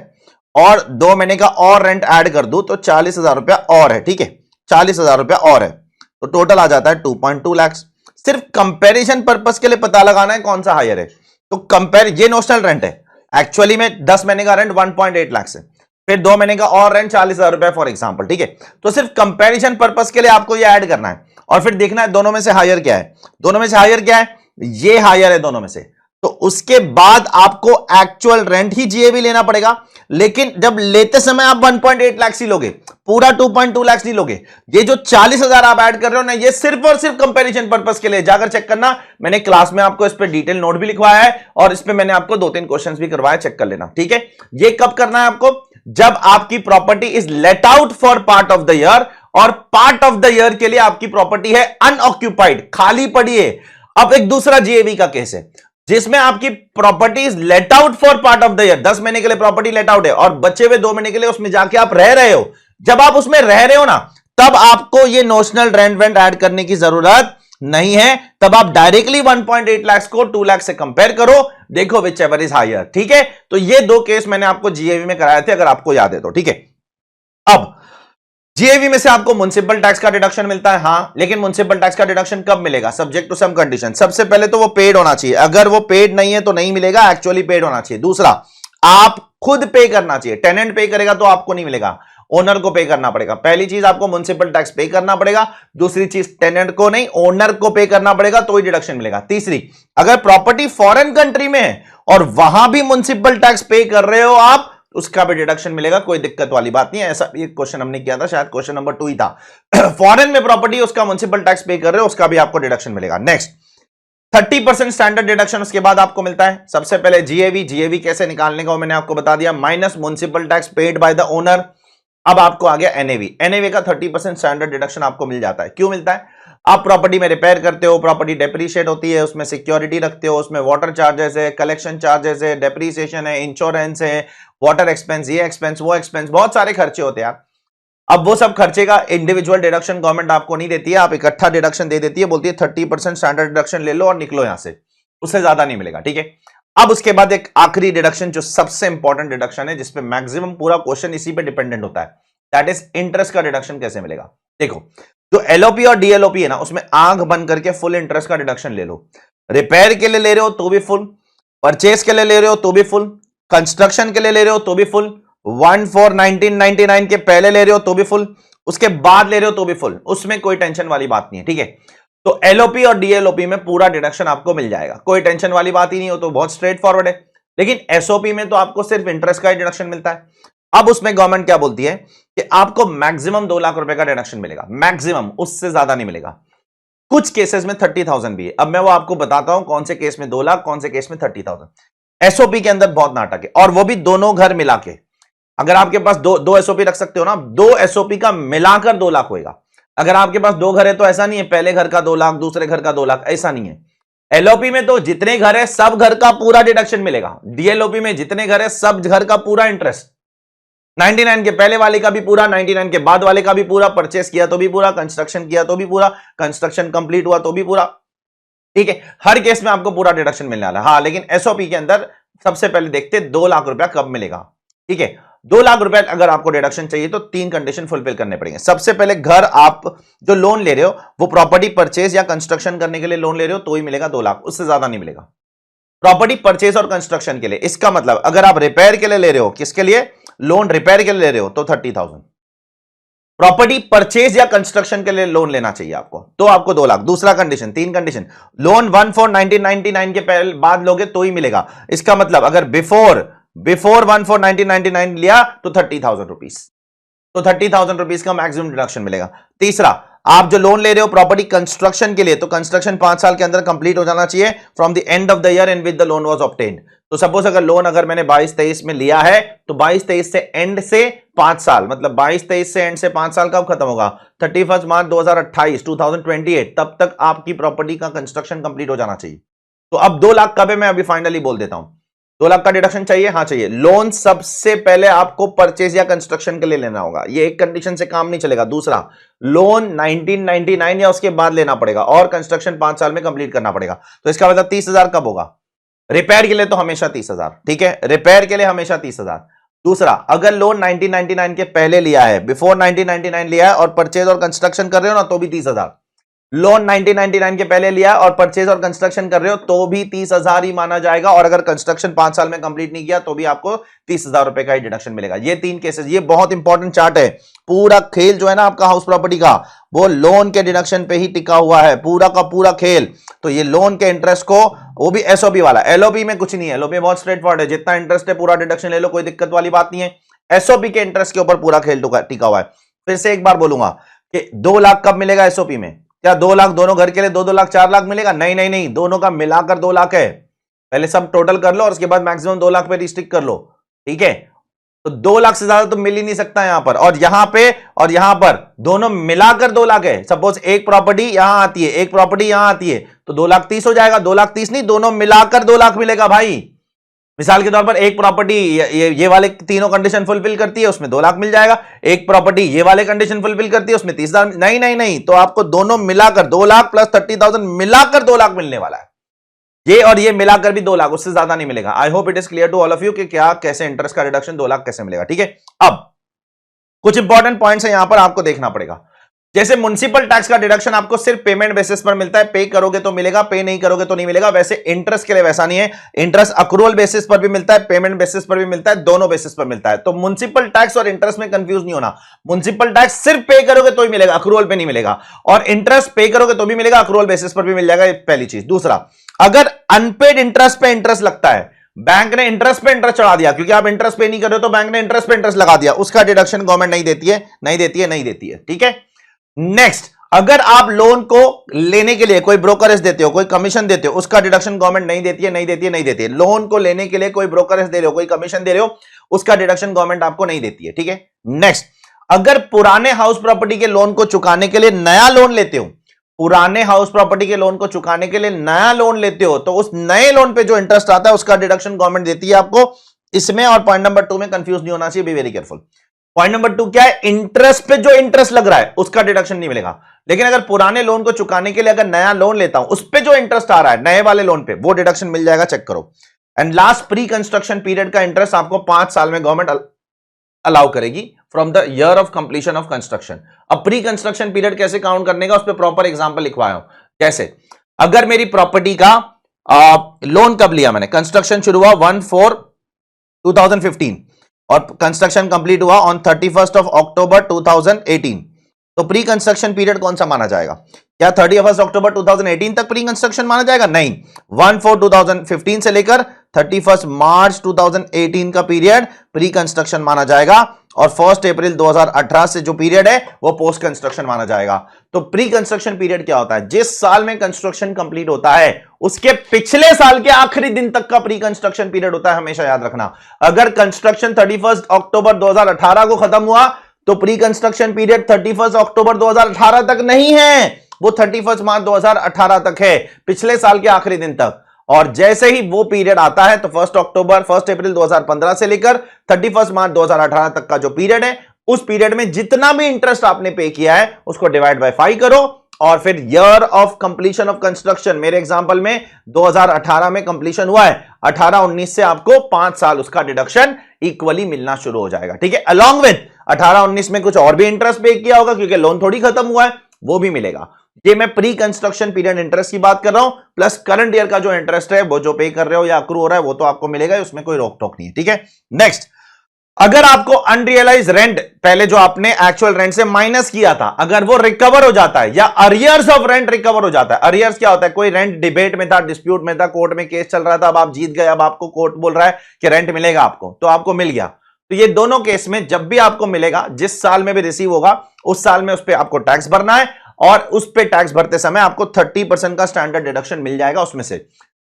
और 2 महीने का और रेंट ऐड कर दूं तो 40,000 रुपया और है, ठीक है, 40,000 रुपया और है, तो टोटल आ जाता है 2.2 लाख। सिर्फ कंपैरिजन पर्पस के लिए पता लगाना है कौन सा हायर है। तो कंपेयर, ये नोशनल रेंट है, एक्चुअली में 10 महीने का रेंट 1.8 लाख है, फिर 2 महीने का और रेंट 40,000 रुपया फॉर एग्जांपल, ठीक है। तो सिर्फ कंपैरिजन पर्पस के लिए आपको ये ऐड करना है और फिर देखना है दोनों में से हायर क्या है। दोनों में से हायर क्या है? ये हायर है दोनों में से। तो उसके बाद आपको एक्चुअल रेंट ही जीएवी लेना पड़ेगा, लेकिन जब लेते समय आप 1.8 लाख ही लोगे, पूरा 2.2 लाख नहीं लोगे। ये जो 40,000 आप ऐड कर रहे हो ना, ये सिर्फ और सिर्फ कंपैरिजन पर्पस के लिए, जाकर चेक करना। मैंने क्लास में आपको इस पे डिटेल नोट भी लिखवाया है और इस पे मैंने आपको 2-3 क्वेश्चंस भी करवाया, चेक कर लेना, ठीक है। ये कब करना है आपको? जब आपकी property is let out for part of the year और पार्ट ऑफ द ईयर के लिए आपकी प्रॉपर्टी है अनऑक्यूपाइड, खाली पड़ी है। अब एक दूसरा जीएवी का केस है जिसमें आपकी property is let out for part of the year, 10 महीने के लिए प्रॉपर्टी लेट आउट है और बचे हुए 2 महीने के लिए उसमें जाके आप रह रहे हो। जब आप उसमें रह रहे हो ना, तब आपको ये नोशनल रेंट वेंट ऐड करने की जरूरत नहीं है। तब आप डायरेक्टली 1.8 लाख को 2 लाख से कंपेयर करो, देखो विच एवर इज हायर, ठीक है। तो ये 2 केस मैंने आपको जीएवी में कराए थे, अगर आपको याद है तो, ठीक है। अब जीएवी में से आपको म्युनिसिपल टैक्स का डिडक्शन मिलता है, हां, लेकिन म्युनिसिपल टैक्स का डिडक्शन कब मिलेगा? Subject to some condition. सबसे पहले तो वो पेड होना चाहिए, अगर वो पेड नहीं है तो नहीं मिलेगा, एक्चुअली पेड होना चाहिए। दूसरा, आप खुद पे करना चाहिए, टेनेंट पे करेगा तो आपको नहीं मिलेगा, ओनर को पे करना पड़ेगा। पहली चीज आपको म्युनिसिपल टैक्स पे करना पड़ेगा, दूसरी चीज टेनेंट को नहीं, ओनर को पे करना पड़ेगा, तो ही डिडक्शन मिलेगा। तीसरी, अगर प्रॉपर्टी फॉरेन कंट्री में है और वहां भी म्युनिसिपल टैक्स पे कर रहे हो आप, उसका भी डिडक्शन मिलेगा, कोई दिक्कत वाली बात नहीं है। ऐसा एक क्वेश्चन हमने किया था, शायद क्वेश्चन नंबर 2 ही था। फॉरेन में प्रॉपर्टी, उसका म्युनिसिपल टैक्स पे कर रहे हो, उसका भी आपको डिडक्शन मिलेगा। नेक्स्ट, 30% स्टैंडर्ड डिडक्शन उसके बाद आपको मिलता है। सबसे पहले जीएवी, जीएवी कैसे निकालने का वो मैंने आपको बता दिया, minus municipal tax paid by the owner. अब आपको आ गया एनएवी, एनएवी का 30% स्टैंडर्ड डिडक्शन आपको मिल जाता है। क्यों मिलता है? आप प्रॉपर्टी में रिपेयर करते हो, प्रॉपर्टी डेप्रीशिएट होती है, उसमें सिक्योरिटी रखते हो, उसमें वाटर चार्जेस है, कलेक्शन चार्जेस है, डेप्रीसिएशन है, इंश्योरेंस है, वाटर एक्सपेंस, ये एक्सपेंस, वो एक्सपेंस, बहुत सारे खर्चे होते हैं। अब वो सब खर्चे का इंडिविजुअल डिडक्शन गवर्नमेंट आपको नहीं देती है, आप इकट्ठा डिडक्शन दे देती है, बोलती है 30% स्टैंडर्ड डिडक्शन ले लो और निकलो यहां से, उससे ज्यादा नहीं मिलेगा, ठीक है। अब उसके बाद एक आखिरी डिडक्शन जो सबसे इंपॉर्टेंट डिडक्शन है, जिसपे मैक्सिमम पूरा क्वेश्चन इसी पे डिपेंडेंट होता है, दैट इज इंटरेस्ट का डिडक्शन कैसे मिलेगा। देखो, जो एलओपी और डीएलओपी है ना, उसमें आंख बंद करके फुल इंटरेस्ट का डिडक्शन ले लो। रिपेयर के लिए ले रहे हो तो भी फुल, परचेज के लिए ले रहे हो तो भी फुल, कंस्ट्रक्शन के लिए ले रहे हो तो भी फुल, 1/4/1999 के पहले ले रहे हो तो भी फुल, उसके बाद ले रहे हो तो भी फुल, उसमें कोई टेंशन वाली बात नहीं है, ठीक है। तो एलओपी और डीएलओपी में पूरा डिडक्शन आपको मिल जाएगा, कोई टेंशन वाली बात ही नहीं हो, तो बहुत स्ट्रेट फॉरवर्ड है। लेकिन एसओपी में तो आपको सिर्फ इंटरेस्ट का ही डिडक्शन मिलता है। अब उसमें गवर्नमेंट क्या बोलती है कि आपको मैक्सिमम 2 लाख रुपए का डिडक्शन मिलेगा, मैक्सिमम, उससे ज्यादा नहीं मिलेगा। कुछ केसेस में 30,000 भी है। अब मैं वो आपको बताता हूं कौन से केस में 2 लाख, कौन से केस में 30,000। एसओपी के अंदर बहुत नाटक है, और वो भी दोनों घर मिला के। अगर आपके पास दो एसओपी रख सकते हो ना, 2 एसओपी का मिलाकर 2 लाख होगा। अगर आपके पास 2 घर है तो ऐसा नहीं है पहले घर का 2 लाख, दूसरे घर का 2 लाख, ऐसा नहीं है। एलओपी में तो जितने घर है सब घर का पूरा डिडक्शन मिलेगा। डीएलओपी में जितने घर है सब घर का पूरा इंटरेस्ट, 99 के पहले वाले का भी पूरा, 99 के बाद वाले का भी पूरा, परचेस किया तो भी पूरा, कंस्ट्रक्शन किया तो भी पूरा, कंस्ट्रक्शन कंप्लीट हुआ तो भी पूरा, ठीक है। हर केस में आपको पूरा डिडक्शन मिलने वाला है। हाँ, लेकिन एसओपी के अंदर सबसे पहले देखते 2 लाख रुपया कब मिलेगा, ठीक है। 2 लाख रुपए अगर आपको डिडक्शन चाहिए तो 3 कंडीशन फुलफिल करने पड़ेंगे। सबसे पहले, घर आप जो लोन ले रहे हो वो प्रॉपर्टी परचेज या कंस्ट्रक्शन करने के लिए लोन ले रहे हो तो ही मिलेगा 2 लाख, उससे ज्यादा नहीं मिलेगा। प्रॉपर्टी परचेज और कंस्ट्रक्शन के लिए, इसका मतलब अगर आप रिपेयर के लिए ले रहे हो, किसके लिए? लोन रिपेयर के लिए ले रहे हो तो 30,000। प्रॉपर्टी परचेज या कंस्ट्रक्शन के लिए लोन लेना चाहिए आपको, तो आपको 2 लाख। दूसरा कंडीशन, 3 कंडीशन, लोन 1/4/1999 के पहले बाद लोगे तो ही मिलेगा। इसका मतलब अगर बिफोर 1/4/1999 लिया तो 30,000 रुपीज, तो 30,000 रुपीज का मैक्सिमम डिडक्शन मिलेगा। तीसरा, आप जो लोन ले रहे हो प्रॉपर्टी कंस्ट्रक्शन के लिए, तो कंस्ट्रक्शन 5 साल के अंदर कंप्लीट हो जाना चाहिए from the end of the year in which the loan was obtained. तो सपोज अगर लोन अगर मैंने 22-23 में लिया है तो 22-23 से एंड से 5 साल, मतलब 22-23 से एंड से 5 साल कब खत्म होगा? 31 मार्च 2028 2028, तब तक आपकी प्रॉपर्टी का कंस्ट्रक्शन कंप्लीट हो जाना चाहिए। तो अब 2 लाख कब है, मैं अभी फाइनली बोल देता हूं। 2 लाख का डिडक्शन चाहिए? हाँ चाहिए। लोन सबसे पहले आपको परचेज या कंस्ट्रक्शन के लिए लेना होगा, ये एक कंडीशन से काम नहीं चलेगा। दूसरा, लोन 1999 या उसके बाद लेना पड़ेगा और कंस्ट्रक्शन 5 साल में कंप्लीट करना पड़ेगा। तो इसका मतलब 30,000 कब होगा? रिपेयर के लिए तो हमेशा 30,000, ठीक है, रिपेयर के लिए हमेशा 30,000। दूसरा, अगर लोन 1999 के पहले लिया है, बिफोर 1999 लिया है और परचेज और कंस्ट्रक्शन कर रहे हो ना, तो भी 30,000। लोन 1999 के पहले लिया और परचेज और कंस्ट्रक्शन कर रहे हो तो भी 30,000 ही माना जाएगा, और अगर कंस्ट्रक्शन 5 साल में कंप्लीट नहीं किया तो भी आपको 30,000 रुपए का ही डिडक्शन मिलेगा। ये 3 केसेस, ये बहुत इंपॉर्टेंट चार्ट है। पूरा खेल जो है ना आपका हाउस प्रॉपर्टी का, वो लोन के डिडक्शन पे ही टिका हुआ है, पूरा का पूरा खेल। तो ये लोन के इंटरेस्ट को, वो भी एसओपी वाला, एलओपी में कुछ नहीं है, एलओपी बहुत स्ट्रेट फॉरवर्ड है, जितना इंटरेस्ट है पूरा डिडक्शन ले लो, कोई दिक्कत वाली बात नहीं है। एसओपी के इंटरेस्ट के ऊपर पूरा खेल टिका हुआ है। फिर से एक बार बोलूंगा कि 2 लाख कब मिलेगा एसओपी में? क्या 2 लाख दोनों घर के लिए 2-2 लाख 4 लाख मिलेगा? नहीं नहीं नहीं, दोनों का मिलाकर 2 लाख है। पहले सब टोटल कर लो और उसके बाद मैक्सिमम 2 लाख पे रिस्ट्रिक्ट कर लो, ठीक है। तो 2 लाख से ज्यादा तो मिल ही नहीं सकता यहां पर, और यहां पे और यहां पर दोनों मिलाकर 2 लाख है। सपोज एक प्रॉपर्टी यहां आती है, एक प्रॉपर्टी यहां आती है, तो 2,30,000 हो जाएगा। 2,30,000 नहीं, दोनों मिलाकर 2 लाख मिलेगा भाई। मिसाल के तौर पर एक प्रॉपर्टी ये वाले तीनों कंडीशन फुलफिल करती है, उसमें 2 लाख मिल जाएगा। एक प्रॉपर्टी ये वाले कंडीशन फुलफिल करती है, उसमें 30,000। नहीं नहीं नहीं, तो आपको दोनों मिलाकर 2 लाख प्लस 30,000 मिलाकर 2 लाख मिलने वाला है। ये और ये मिलाकर भी 2 लाख, उससे ज्यादा नहीं मिलेगा। I hope it is clear to all of you कि क्या कैसे इंटरेस्ट का रिडक्शन 2 लाख कैसे मिलेगा, ठीक है। अब कुछ इंपॉर्टेंट पॉइंट्स है यहां पर आपको देखना पड़ेगा। जैसे म्युनिसिपल टैक्स का डिडक्शन आपको सिर्फ पेमेंट बेसिस पर मिलता है, पे करोगे तो मिलेगा, पे नहीं करोगे तो नहीं मिलेगा। वैसे इंटरेस्ट के लिए वैसा नहीं है, इंटरेस्ट अक्रूवल बेसिस पर भी मिलता है, पेमेंट बेसिस पर भी मिलता है, दोनों बेसिस पर मिलता है। तो म्युनिसिपल टैक्स और इंटरेस्ट में कंफ्यूज नहीं होना। म्युनिसिपल टैक्स सिर्फ पे करोगे तो ही मिलेगा, अक्रूवल पे नहीं मिलेगा, और इंटरेस्ट पे करोगे तो भी मिलेगा, अक्रूवल बेसिस पर भी मिल जाएगा, पहली चीज। दूसरा, अगर अनपेड इंटरेस्ट पे इंटरेस्ट लगता है, बैंक ने इंटरेस्ट पे इंटरेस्ट चढ़ा दिया क्योंकि आप इंटरेस्ट पे नहीं कर रहे हो, तो बैंक ने इंटरेस्ट पे इंटरेस्ट लगा दिया, उसका डिडक्शन गवर्नमेंट नहीं देती है, नहीं देती है, नहीं देती है, ठीक है। नेक्स्ट, अगर आप लोन को लेने के लिए कोई ब्रोकरेज देते हो, कोई कमीशन देते हो, उसका डिडक्शन गवर्नमेंट नहीं देती है, नहीं देती है, नहीं देती है। लोन को लेने के लिए कोई ब्रोकरेज दे रहे हो, कोई कमीशन दे रहे हो, उसका डिडक्शन गवर्नमेंट आपको नहीं देती है, ठीक है। नेक्स्ट, अगर पुराने हाउस प्रॉपर्टी के लोन को चुकाने के लिए नया लोन लेते हो, पुराने हाउस प्रॉपर्टी के लोन को चुकाने के लिए नया लोन लेते हो, तो उस नए लोन पे जो इंटरेस्ट आता है उसका डिडक्शन गवर्नमेंट देती है आपको। इसमें और पॉइंट नंबर 2 में कंफ्यूज नहीं होना चाहिए, be very careful. Point number 2 क्या है? इंटरेस्ट पे जो इंटरेस्ट लग रहा है उसका डिडक्शन नहीं मिलेगा, लेकिन अगर पुराने लोन को चुकाने के लिए अगर नया लोन लेता हूं, उस पे जो इंटरेस्ट आ रहा है नए वाले लोन पे, वो डिडक्शन मिल जाएगा, चेक करो। And last, pre construction period का इंटरेस्ट आपको 5 साल में गवर्नमेंट अलाउ करेगी from the year of completion of construction. अब प्री कंस्ट्रक्शन पीरियड कैसे काउंट करने का, उस पर प्रॉपर एग्जांपल लिखवाया हूं। कैसे? अगर मेरी प्रॉपर्टी का लोन कब लिया मैंने, कंस्ट्रक्शन शुरू हुआ 1/4/2015 और कंस्ट्रक्शन कंप्लीट हुआ ऑन 31 अक्टूबर 2018, तो प्री कंस्ट्रक्शन पीरियड कौन सा माना जाएगा? क्या 31 अक्टूबर 2018 तक प्री कंस्ट्रक्शन माना जाएगा? नहीं, 1/4/2015 से लेकर 31 मार्च 2018 का पीरियड प्री कंस्ट्रक्शन माना जाएगा, और 1 अप्रैल 2018 से जो पीरियड है वो पोस्ट कंस्ट्रक्शन माना जाएगा। तो प्री कंस्ट्रक्शन पीरियड क्या होता है? जिस साल में कंस्ट्रक्शन कंप्लीट होता है उसके पिछले साल के आखिरी दिन तक का प्री कंस्ट्रक्शन पीरियड होता है, हमेशा याद रखना। अगर कंस्ट्रक्शन 31 अक्टूबर 2018 को खत्म हुआ तो प्री कंस्ट्रक्शन पीरियड 31 अक्टूबर 2018 तक नहीं है, वो 31 मार्च 2018 तक है, पिछले साल के आखिरी दिन तक। और जैसे ही वो पीरियड आता है तो 1 अप्रैल 2015 से लेकर 31 मार्च 2018 तक का जो पीरियड है, उस पीरियड में जितना भी इंटरेस्ट आपने पे किया है उसको डिवाइड बाय 5 करो, और फिर year of completion of construction, मेरे एग्जांपल में 2018 में कंप्लीशन हुआ है, 18-19 से आपको 5 साल उसका डिडक्शन इक्वली मिलना शुरू हो जाएगा, ठीक है। अलॉन्ग विद 18-19 में कुछ और भी इंटरेस्ट पे किया होगा क्योंकि लोन थोड़ी खत्म हुआ है, वो भी मिलेगा। ये मैं प्री कंस्ट्रक्शन पीरियड इंटरेस्ट की बात कर रहा हूं, प्लस करंट ईयर का जो इंटरेस्ट है वो जो पे कर रहे हो या अक्रू हो रहा है वो तो आपको मिलेगा, उसमें कोई रोक टोक नहीं है, ठीक है। नेक्स्ट, अगर आपको अनरियलाइज रेंट पहले जो आपने एक्चुअल रेंट से माइनस किया था, अगर वो रिकवर हो जाता है या अरियर्स ऑफ रेंट रिकवर हो जाता है। अरियर्स क्या होता है? कोई रेंट डिबेट में था, डिस्प्यूट में था, कोर्ट में केस चल रहा था, अब आप जीत गए, अब आपको कोर्ट बोल रहा है कि रेंट मिलेगा आपको, तो आपको मिल गया। तो ये दोनों केस में जब भी आपको मिलेगा, जिस साल में भी रिसीव होगा उस साल में उस पर आपको टैक्स भरना है, और उस पर टैक्स भरते समय आपको 30% का स्टैंडर्ड डिडक्शन मिल जाएगा उसमें से।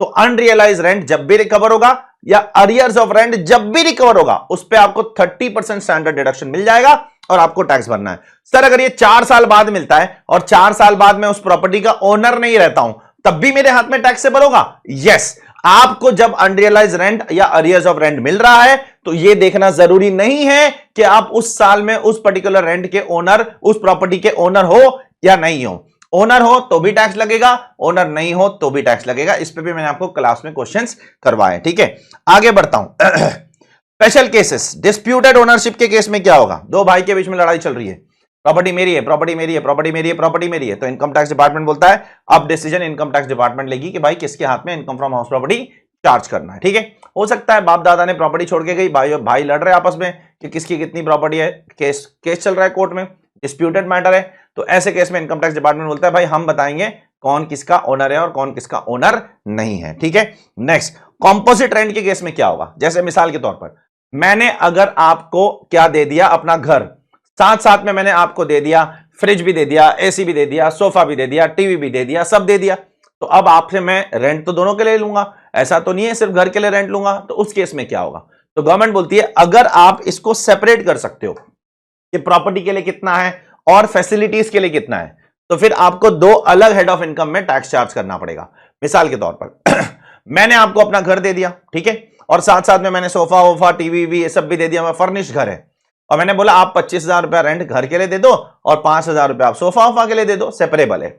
तो अनरियलाइज रेंट जब भी रिकवर होगा या अरियर्स ऑफ रेंट जब भी रिकवर होगा, उस पे आपको 30% स्टैंडर्ड डिडक्शन मिल जाएगा और आपको टैक्स भरना है। सर अगर ये 4 साल बाद मिलता है और 4 साल बाद मैं उस प्रॉपर्टी का ओनर नहीं रहता हूं, तब भी मेरे हाथ में टैक्स सेबल होगा? यस। आपको जब अनरियलाइज रेंट या अरियर्स ऑफ रेंट मिल रहा है तो यह देखना जरूरी नहीं है कि आप उस साल में उस पर्टिकुलर रेंट के ओनर, उस प्रॉपर्टी के ओनर हो या नहीं हो। ओनर हो तो भी टैक्स लगेगा, ओनर नहीं हो तो भी टैक्स लगेगा। इस पे भी मैंने आपको क्लास में क्वेश्चंस करवाए। ठीक है, आगे बढ़ता हूं। स्पेशल केसेस, डिस्प्यूटेड ओनरशिप के केस में क्या होगा? दो भाई के बीच में लड़ाई चल रही है, प्रॉपर्टी मेरी है, प्रॉपर्टी मेरी है, प्रॉपर्टी मेरी है, प्रॉपर्टी मेरी है, तो इनकम टैक्स डिपार्टमेंट बोलता है अब डिसीजन इनकम टैक्स डिपार्टमेंट लेगी कि भाई किसके हाथ में income from house property charge करना है। ठीक है, हो सकता है बाप दादा ने प्रॉपर्टी छोड़ के गई, भाई लड़ रहे आपस में कि किसकी कितनी प्रॉपर्टी है, केस चल रहा है कोर्ट में, डिस्प्यूटेड मैटर है। तो ऐसे केस में इनकम टैक्स डिपार्टमेंट बोलता है भाई हम बताएंगे कौन किसका ओनर है और कौन किसका ओनर नहीं है। ठीक है, नेक्स्ट कॉम्पोजिट रेंट के केस में क्या होगा? जैसे मिसाल के तौर पर मैंने अगर आपको क्या दे दिया, अपना घर, साथ साथ में मैंने आपको दे दिया फ्रिज भी दे दिया, एसी भी दे दिया, सोफा भी दे दिया, टीवी भी दे दिया, सब दे दिया, तो अब आपसे मैं रेंट तो दोनों के लिए लूंगा, ऐसा तो नहीं है सिर्फ घर के लिए रेंट लूंगा। तो उस केस में क्या होगा? तो गवर्नमेंट बोलती है अगर आप इसको सेपरेट कर सकते हो कि प्रॉपर्टी के लिए कितना है और फैसिलिटीज के लिए कितना है, तो फिर आपको दो अलग हेड ऑफ इनकम में टैक्स चार्ज करना पड़ेगा। मिसाल के तौर पर मैंने आपको अपना घर दे दिया, ठीक है, और साथ साथ में मैंने सोफा वोफा टीवी भी ये सब भी दे दिया, मैं फर्निश घर है, और मैंने बोला आप 25,000 रुपया रेंट घर के लिए दे दो और 5,000 रुपया आप सोफा वोफा के लिए दे दो, सेपरेबल है।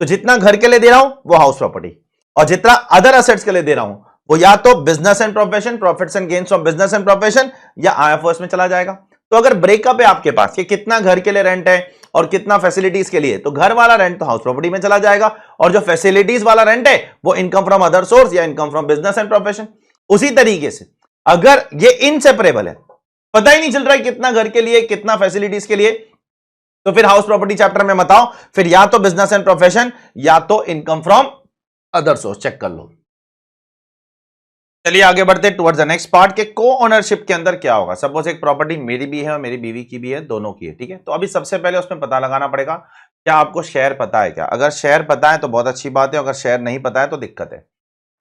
तो जितना घर के लिए दे रहा हूं वो हाउस प्रॉपर्टी, और जितना अदर असेट्स के लिए दे रहा हूं वो या तो business and profession, profits and gains from business and profession, या आईएफओएस में चला जाएगा। तो अगर ब्रेकअप है आपके पास कि कितना घर के लिए रेंट है और कितना फैसिलिटीज के लिए, तो घर वाला रेंट तो हाउस प्रॉपर्टी में चला जाएगा, और जो फैसिलिटीज वाला रेंट है वो इनकम फ्रॉम अदर सोर्स या income from business and profession. उसी तरीके से अगर ये इनसेपरेबल है, पता ही नहीं चल रहा है कितना घर के लिए कितना फैसिलिटीज के लिए, तो फिर हाउस प्रॉपर्टी चैप्टर में बताओ, फिर या तो बिजनेस एंड प्रोफेशन या तो income from other source, check कर लो। चलिए आगे बढ़ते टुवर्ड्स द नेक्स्ट पार्ट के को ओनरशिप के अंदर क्या होगा। सपोज एक प्रॉपर्टी मेरी भी है और मेरी बीवी की भी है, दोनों की है, ठीक है, तो अभी सबसे पहले उसमें पता लगाना पड़ेगा क्या आपको शेयर पता है क्या। अगर शेयर पता है तो बहुत अच्छी बात है, अगर शेयर नहीं पता है तो दिक्कत है।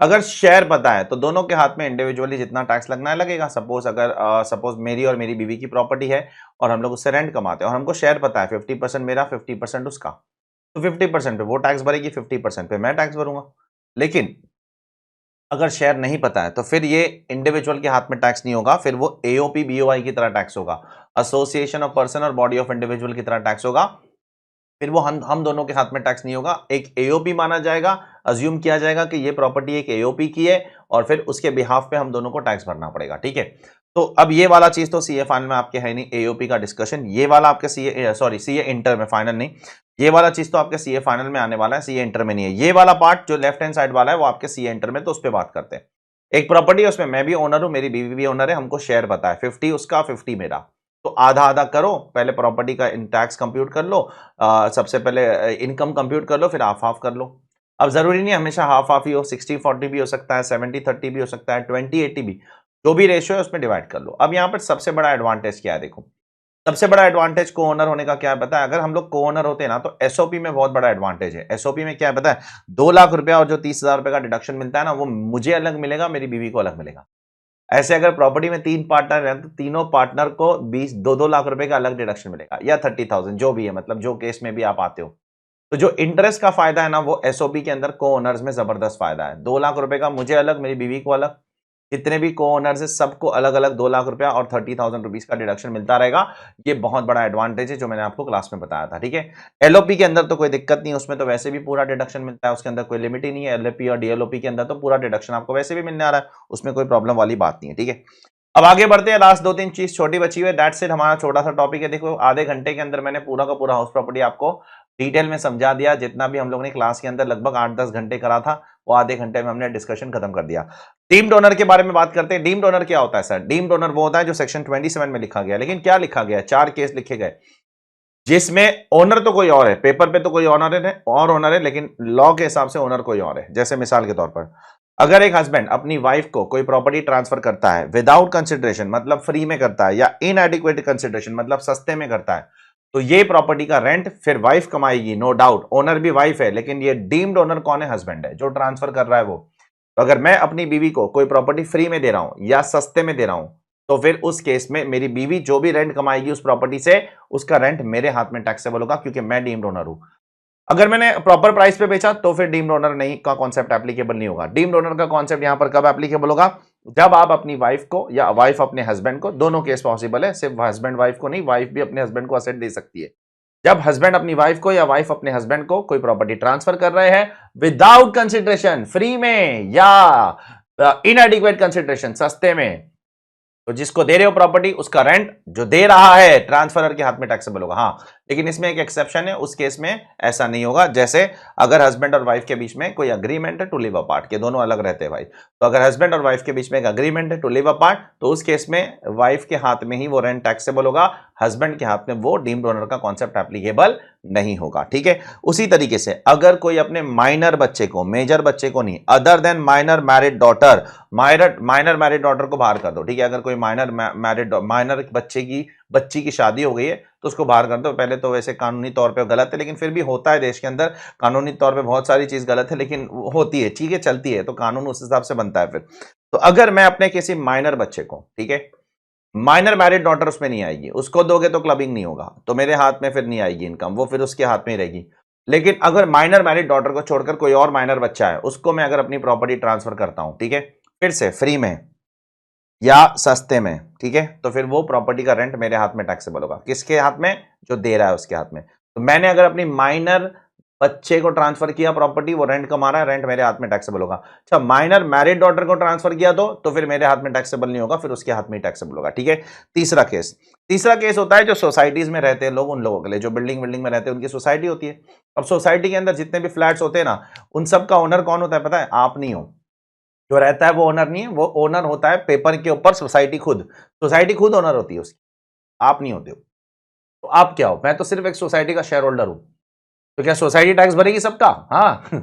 अगर शेयर पता है तो दोनों के हाथ में इंडिविजुअली जितना टैक्स लगना है लगेगा। सपोज मेरी और मेरी बीवी की प्रॉपर्टी है और हम लोग उससे रेंट कमाते हैं और हमको शेयर पता है 50% मेरा 50% उसका, तो 50% पे वो टैक्स भरेगी, 50% पे मैं टैक्स भरूंगा। लेकिन अगर शेयर नहीं पता है तो फिर ये इंडिविजुअल के हाथ में टैक्स नहीं होगा, फिर वो एओपी बीओआई की तरह टैक्स होगा, एसोसिएशन ऑफ पर्सन और बॉडी ऑफ इंडिविजुअल की तरह टैक्स होगा। फिर वो हम दोनों के हाथ में टैक्स नहीं होगा, एक एओपी माना जाएगा, अज्यूम किया जाएगा कि ये प्रॉपर्टी एक एओपी की है और फिर उसके बिहाफ पे हम दोनों को टैक्स भरना पड़ेगा। ठीक है, तो अब ये वाला चीज तो सीए फाइनल में आपके है नहीं, एओपी का डिस्कशन ये वाला आपके सीए इंटर में, फाइनल नहीं, ये वाला चीज तो आपके सीए फाइनल में आने वाला है, सीए इंटर में नहीं है। ये वाला पार्ट जो लेफ्ट हैंड साइड वाला है वो आपके सीए इंटर में, तो उस पर बात करते हैं। एक प्रॉपर्टी है उसमें मैं भी ओनर हूं, मेरी बीवी भी ओनर है, हमको शेयर पता है 50 उसका 50 मेरा, तो आधा आधा करो, पहले प्रॉपर्टी का टैक्स कंप्यूट कर लो, सबसे पहले इनकम कंप्यूट कर लो, फिर हाफ हाफ कर लो। अब जरूरी नहीं हमेशा हाफ हाफ ही हो, 60-40 भी हो सकता है, 70-30 भी हो सकता है, 20-80 भी, जो भी रेशियो है उसमें डिवाइड कर लो। अब यहाँ पर सबसे बड़ा एडवांटेज क्या है, देखो सबसे बड़ा एडवांटेज को ओनर होने का क्या है पता है? अगर हम लोग को ओनर होते हैं ना तो एसओपी में बहुत बड़ा एडवांटेज है। एसओपी में क्या है पता है? 2 लाख रुपया और जो 30,000 रुपए का डिडक्शन मिलता है ना, वो मुझे अलग मिलेगा, मेरी बीवी को अलग मिलेगा। ऐसे अगर प्रॉपर्टी में 3 पार्टनर है तो तीनों पार्टनर को 2 लाख रुपए का अलग डिडक्शन मिलेगा, या 30,000 जो भी है, मतलब जो केस में भी आप आते हो। तो जो इंटरेस्ट का फायदा है ना वो एसओपी के अंदर को ओनर्स में जबरदस्त फायदा है। 2 लाख रुपए का मुझे अलग, मेरी बीवी को अलग, जितने भी को ओनर्स है सबको अलग अलग 2 लाख रुपया और 30,000 रुपीज का डिडक्शन मिलता रहेगा। ये बहुत बड़ा एडवांटेज है जो मैंने आपको क्लास में बताया था। ठीक है, एलओपी के अंदर तो कोई दिक्कत नहीं है, उसमें तो वैसे भी पूरा डिडक्शन मिलता है, उसके अंदर कोई लिमिट ही नहीं है। एलओपी और डीएलओपी के अंदर तो पूरा डिडक्शन आपको वैसे भी मिलने आ रहा है, उसमें कोई प्रॉब्लम वाली बात नहीं है। ठीक है, अब आगे बढ़ते हैं, लास्ट 2-3 चीज छोटी बची हुई है, दैट्स इट, हमारा छोटा सा टॉपिक है। देखो आधे घंटे के अंदर मैंने पूरा का पूरा हाउस प्रॉपर्टी आपको डिटेल में समझा दिया, जितना भी हम लोगों ने क्लास के अंदर लगभग 8-10 घंटे करा था वो आधे घंटे में हमने डिस्कशन खत्म कर दिया। डीम्ड ओनर के बारे में बात करते हैं। डीम्ड ओनर क्या होता है सर? डीम्ड ओनर वो होता है जो सेक्शन 27 में लिखा गया, लेकिन क्या लिखा गया? 4 केस लिखे गए जिसमें ओनर तो कोई और है, पेपर पे तो कोई ओनर है, लेकिन लॉ के हिसाब से ओनर कोई और है। जैसे मिसाल के तौर पर अगर एक हस्बैंड अपनी वाइफ को कोई प्रॉपर्टी ट्रांसफर करता है विदाउट कंसिडरेशन, मतलब फ्री में करता है, या इनएडिक्वेट कंसिडरेशन मतलब सस्ते में करता है, तो ये प्रॉपर्टी का रेंट फिर वाइफ कमाएगी, नो डाउट। ओनर भी वाइफ है, लेकिन ये डीम्ड ओनर कौन है? हस्बैंड है, जो ट्रांसफर कर रहा है वो। तो अगर मैं अपनी बीवी को कोई प्रॉपर्टी फ्री में दे रहा हूं या सस्ते में दे रहा हूं, तो फिर उस केस में मेरी बीवी जो भी रेंट कमाएगी उस प्रॉपर्टी से, उसका रेंट मेरे हाथ में टैक्सेबल होगा, क्योंकि मैं डीम्ड ओनर हूं। अगर मैंने प्रॉपर प्राइस पे बेचा तो फिर डीम्ड ओनर नहीं का कॉन्सेप्ट एप्लीकेबल नहीं होगा। डीम्ड ओनर का कॉन्सेप्ट यहां पर कब एप्लीकेबल होगा? जब आप अपनी वाइफ को या वाइफ अपने हस्बैंड को, दोनों केस पॉसिबल है, सिर्फ हस्बैंड वाइफ को नहीं, वाइफ भी अपने हस्बैंड को असेट दे सकती है। जब हस्बैंड अपनी वाइफ को या वाइफ अपने हस्बैंड को कोई प्रॉपर्टी ट्रांसफर कर रहे हैं विदाउट कंसिडरेशन, फ्री में या इनएडिक्वेट कंसिडरेशन, सस्ते में, तो जिसको दे रहे हो प्रॉपर्टी उसका रेंट जो दे रहा है ट्रांसफरर के हाथ में टैक्सेबल होगा। हाँ, लेकिन इसमें एक एक्सेप्शन है, उस केस में ऐसा नहीं होगा। जैसे अगर हस्बैंड और वाइफ के बीच में कोई अग्रीमेंट है टू लिव अपार्ट, के दोनों अलग रहते हैं भाई, तो अगर हस्बैंड और वाइफ के बीच में एक अग्रीमेंट है टू लिव अपार्ट, तो उस केस में वाइफ के हाथ में ही वो रेंट टैक्सेबल होगा, हस्बैंड के हाथ में वो डीम्ड ओनर का कॉन्सेप्ट एप्लीकेबल नहीं होगा। ठीक है, उसी तरीके से अगर कोई अपने माइनर बच्चे को, मेजर बच्चे को नहीं, other than minor married daughter, minor married daughter को बाहर कर दो। ठीक है, अगर कोई माइनर बच्ची की शादी हो गई है तो उसको बाहर कर दो। पहले तो वैसे कानूनी तौर पे गलत है, लेकिन फिर भी होता है देश के अंदर, कानूनी तौर पे बहुत सारी चीज गलत है, लेकिन होती है, ठीक है, चलती है, तो कानून उस हिसाब से बनता है फिर। तो अगर मैं अपने किसी माइनर बच्चे को, ठीक है, माइनर मैरिड डॉटर उसमें नहीं आएगी, उसको दोगे तो क्लबिंग नहीं होगा, तो मेरे हाथ में फिर नहीं आएगी इनकम, वो फिर उसके हाथ में ही रहेगी। लेकिन अगर माइनर मैरिड डॉटर को छोड़कर कोई और माइनर बच्चा है, उसको मैं अगर अपनी प्रॉपर्टी ट्रांसफर करता हूं, ठीक है, फिर से फ्री में या सस्ते में, ठीक है, तो फिर वो प्रॉपर्टी का रेंट मेरे हाथ में टैक्सेबल होगा। किसके हाथ में? जो दे रहा है उसके हाथ में। तो मैंने अगर अपनी माइनर बच्चे को ट्रांसफर किया प्रॉपर्टी, वो रेंट कमा रहा है, रेंट मेरे हाथ में टैक्सेबल होगा। अच्छा, माइनर मैरिड डॉटर को ट्रांसफर किया तो फिर मेरे हाथ में टैक्सेबल नहीं होगा, फिर उसके हाथ में ही टैक्सेबल होगा। ठीक है, तीसरा केस होता है जो सोसाइटीज में रहते हैं लोग, उन लोगों के लिए जो बिल्डिंग में रहते हैं, उनकी सोसाइटी होती है। अब सोसाइटी के अंदर जितने भी फ्लैट्स होते हैं ना, उन सब का ओनर कौन होता है पता है? आप नहीं हो। जो रहता है वो ओनर नहीं है, वो ओनर होता है पेपर के ऊपर सोसाइटी खुद ओनर होती है उसकी, आप नहीं होते हो। तो आप क्या हो? मैं तो सिर्फ एक सोसाइटी का शेयर होल्डर हूं। तो क्या सोसाइटी टैक्स भरेगी सबका? हाँ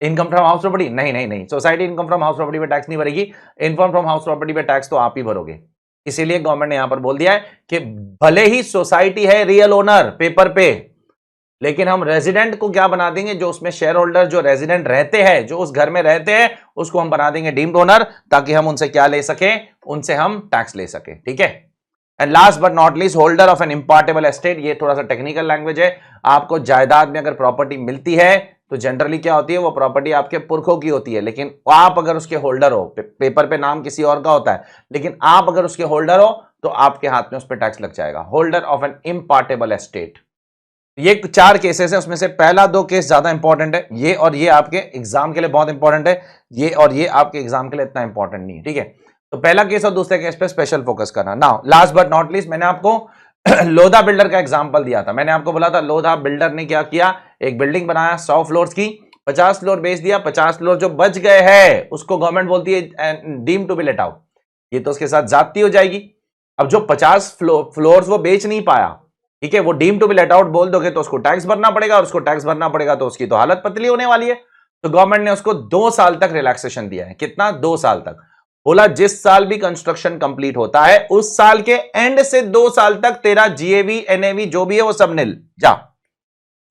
इनकम फ्रॉम हाउस प्रॉपर्टी? नहीं नहीं नहीं, society income from house property पे टैक्स नहीं भरेगी। इनकम फ्रॉम हाउस प्रॉपर्टी पे टैक्स तो आप ही भरोगे। इसीलिए गवर्नमेंट ने यहां पर बोल दिया है कि भले ही सोसाइटी है रियल ओनर पेपर पे, लेकिन हम रेजिडेंट को क्या बना देंगे? जो उसमें शेयर होल्डर, जो रेजिडेंट रहते हैं, जो उस घर में रहते हैं, उसको हम बना देंगे डीम्ड ओनर, ताकि हम उनसे क्या ले सके? उनसे हम टैक्स ले सके। ठीक है, and last but not least, holder of an impartible estate. ये थोड़ा सा टेक्निकल लैंग्वेज है। आपको जायदाद में अगर प्रॉपर्टी मिलती है तो जनरली क्या होती है? वो प्रॉपर्टी आपके पुरखों की होती है, लेकिन आप अगर उसके होल्डर हो, पेपर पे नाम किसी और का होता है, लेकिन आप अगर उसके होल्डर हो तो आपके हाथ में उस पर टैक्स लग जाएगा। Holder of an impartible estate. ये 4 केसेस है, उसमें से पहला 2 केस ज्यादा इंपॉर्टेंट है, ये और ये आपके एग्जाम के लिए बहुत इंपॉर्टेंट है, ये और ये आपके एग्जाम के लिए इतना इंपॉर्टेंट नहीं है। ठीक है, तो पहला केस और दूसरे केस पे स्पेशल फोकस करना। Now last but not least, मैंने आपको लोधा बिल्डर का एग्जांपल दिया था। मैंने आपको बोला था लोधा बिल्डर ने क्या किया? एक बिल्डिंग बनाया 100 फ्लोर्स की, 50 फ्लोर बेच दिया, 50 फ्लोर जो बच गए हैं उसको गवर्नमेंट बोलती है deem to be let out. ये तो उसके साथ जाती हो जाएगी। अब जो 50 फ्लोर्स वो बेच नहीं पाया, ठीक है, वो deem to be let out बोल दोगे तो उसको टैक्स भरना पड़ेगा, और उसको टैक्स भरना पड़ेगा तो उसकी तो हालत पतली होने वाली है। तो गवर्नमेंट ने उसको 2 साल तक रिलैक्सेशन दिया है। कितना? 2 साल तक। बोला जिस साल भी कंस्ट्रक्शन कंप्लीट होता है उस साल के एंड से 2 साल तक तेरा जीएवी एनएवी जो भी है वो सब निल जा।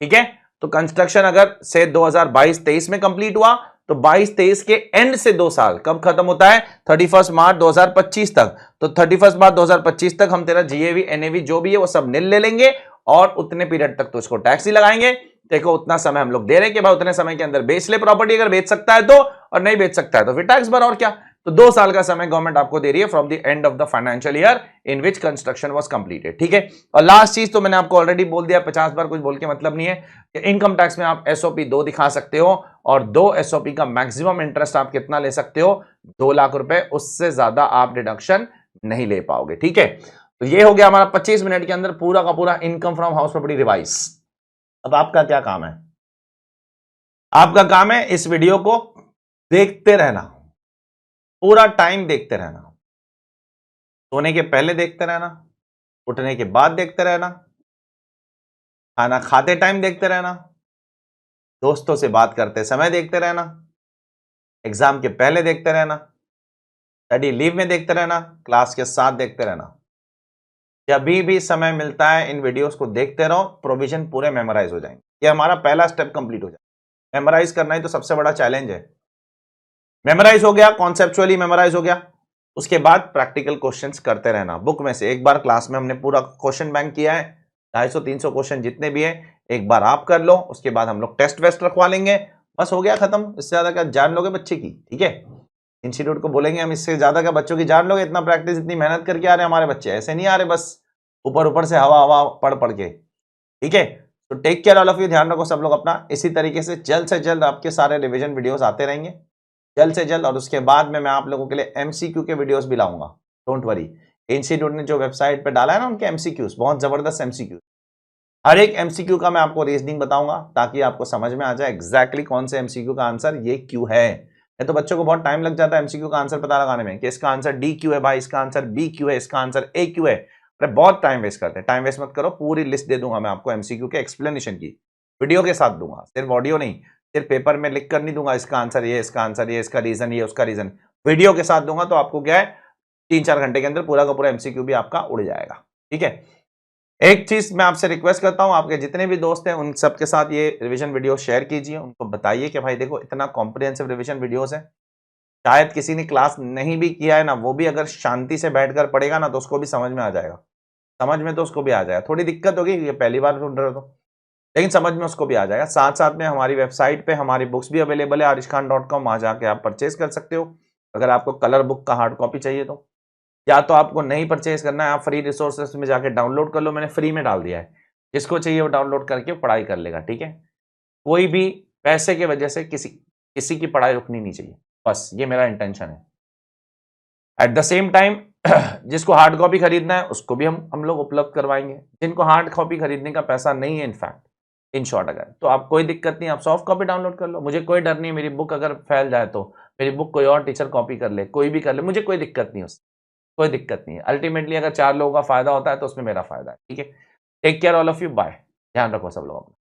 ठीक है, तो कंस्ट्रक्शन अगर से 2022-23 में कंप्लीट हुआ तो 22-23 के एंड से 2 साल कब खत्म होता है? 31 मार्च 2025 तक। तो 31 मार्च 2025 तक हम तेरा जीएवी एनएवी जो भी है वो सब निल ले लेंगे, और उतने पीरियड तक तो इसको टैक्स ही लगाएंगे। देखो उतना समय हम लोग दे रहे हैं कि भाई उतने समय के अंदर बेच ले प्रॉपर्टी, अगर बेच सकता है तो, और नहीं बेच सकता है तो फिर टैक्स भर, और क्या। तो 2 साल का समय गवर्नमेंट आपको दे रही है from the end of the financial year in which construction was completed. ठीक है, और लास्ट चीज तो मैंने आपको ऑलरेडी बोल दिया, 50 बार कुछ बोल के मतलब नहीं है कि इनकम टैक्स में आप एसओपी 2 दिखा सकते हो, और 2 एसओपी का मैक्सिमम इंटरेस्ट आप कितना ले सकते हो? 2 लाख रुपए, उससे ज्यादा आप डिडक्शन नहीं ले पाओगे। ठीक है, तो ये हो गया हमारा 25 मिनट के अंदर पूरा का पूरा income from house property revise. अब आपका क्या काम है? आपका काम है इस वीडियो को देखते रहना, पूरा टाइम देखते रहना। सोने के पहले देखते रहना, उठने के बाद देखते रहना, खाना खाते टाइम देखते रहना, दोस्तों से बात करते समय देखते रहना, एग्जाम के पहले देखते रहना, स्टडी लीव में देखते रहना, क्लास के साथ देखते रहना। जब भी समय मिलता है इन वीडियोस को देखते रहो, प्रोविजन पूरे मेमोराइज हो जाएंगे। ये हमारा पहला स्टेप कंप्लीट हो जाए। मेमोराइज करना ही तो सबसे बड़ा चैलेंज है। मेमोराइज हो गया, कॉन्सेप्चुअली मेमोराइज हो गया, उसके बाद प्रैक्टिकल क्वेश्चंस करते रहना बुक में से। एक बार क्लास में हमने पूरा क्वेश्चन बैंक किया है, 250-300 क्वेश्चन जितने भी है एक बार आप कर लो, उसके बाद हम लोग टेस्ट वेस्ट रखवा लेंगे, बस हो गया खत्म। इससे ज्यादा क्या जान लोगे बच्चे की? ठीक है, इंस्टीट्यूट को बोलेंगे हम इससे ज्यादा क्या बच्चों की जान लोगे? इतना प्रैक्टिस इतनी मेहनत करके आ रहे हैं हमारे बच्चे, ऐसे नहीं आ रहे बस ऊपर ऊपर से हवा हवा पढ़ पढ़ के। ठीक है, तो take care all of you, ध्यान रखो सब लोग अपना। इसी तरीके से जल्द से जल्द आपके सारे रिवीजन वीडियोस आते रहेंगे, जल्द से जल्द। और उसके बाद में मैं आप लोगों के लिए एमसीक्यू के वीडियोस भी लाऊंगा, डोंट वरी। इंस्टीट्यूट ने जो वेबसाइट पे डाला है ना उनके एमसीक्यूज, बहुत जबरदस्त एमसीक्यू। हर एक एमसीक्यू का मैं आपको रीजनिंग बताऊंगा ताकि आपको समझ में आ जाए एग्जैक्टली कौन से एमसीक्यू का आंसर ये क्यों है। ये तो बच्चों को बहुत टाइम लग जाता है एमसीक्यू का आंसर पता लगाने में कि इसका आंसर डी क्यू है भाई, इसका आंसर बी क्यू है, इसका आंसर ए क्यू है। अरे बहुत टाइम वेस्ट करते हैं, टाइम वेस्ट मत करो। पूरी लिस्ट दे दूंगा मैं आपको एमसीक्यू के एक्सप्लेनेशन की, वीडियो के साथ दूंगा, सिर्फ ऑडियो नहीं, सिर्फ पेपर में लिख कर नहीं दूंगा इसका आंसर ये, इसका आंसर ये, इसका रीजन ये, उसका रीजन, वीडियो के साथ दूंगा। तो आपको क्या है, 3-4 घंटे के अंदर पूरा का पूरा एमसीक्यू भी आपका उड़ जाएगा। ठीक है, एक चीज मैं आपसे रिक्वेस्ट करता हूं, आपके जितने भी दोस्त हैं उन सबके साथ ये रिवीजन वीडियो शेयर कीजिए, उनको बताइए कि भाई देखो इतना कॉम्प्रिहेंसिव रिवीजन वीडियोस है। शायद किसी ने क्लास नहीं भी किया है ना, वो भी अगर शांति से बैठकर पढ़ेगा ना तो उसको भी समझ में आ जाएगा। समझ में तो उसको भी आ जाएगा, थोड़ी दिक्कत होगी ये पहली बार सुन रहे हो तो, लेकिन समझ में उसको भी आ जाएगा। साथ साथ में हमारी वेबसाइट पे हमारी बुक्स भी अवेलेबल है arishkhan.com, वहां जाके आप परचेज कर सकते हो। अगर आपको कलर बुक का हार्ड कॉपी चाहिए तो, या तो आपको नहीं परचेज करना है, आप फ्री रिसोर्सेस में जाके डाउनलोड कर लो, मैंने फ्री में डाल दिया है। जिसको चाहिए वो डाउनलोड करके पढ़ाई कर लेगा। ठीक है, कोई भी पैसे की वजह से किसी किसी की पढ़ाई रुकनी नहीं चाहिए, बस ये मेरा इंटेंशन है। एट द सेम टाइम जिसको हार्ड कॉपी खरीदना है उसको भी हम लोग उपलब्ध करवाएंगे। जिनको हार्ड कॉपी खरीदने का पैसा नहीं है इनफैक्ट, इन शॉर्ट अगर, तो आप कोई दिक्कत नहीं, आप सॉफ्ट कॉपी डाउनलोड कर लो। मुझे कोई डर नहीं, मेरी बुक अगर फैल जाए तो मेरी बुक कोई और टीचर कॉपी कर ले, कोई भी कर ले, मुझे कोई दिक्कत नहीं उससे, कोई दिक्कत नहीं है। अल्टीमेटली अगर 4 लोगों का फायदा होता है तो उसमें मेरा फायदा है। ठीक है, take care all of you, bye. ध्यान रखो सब लोग अपना।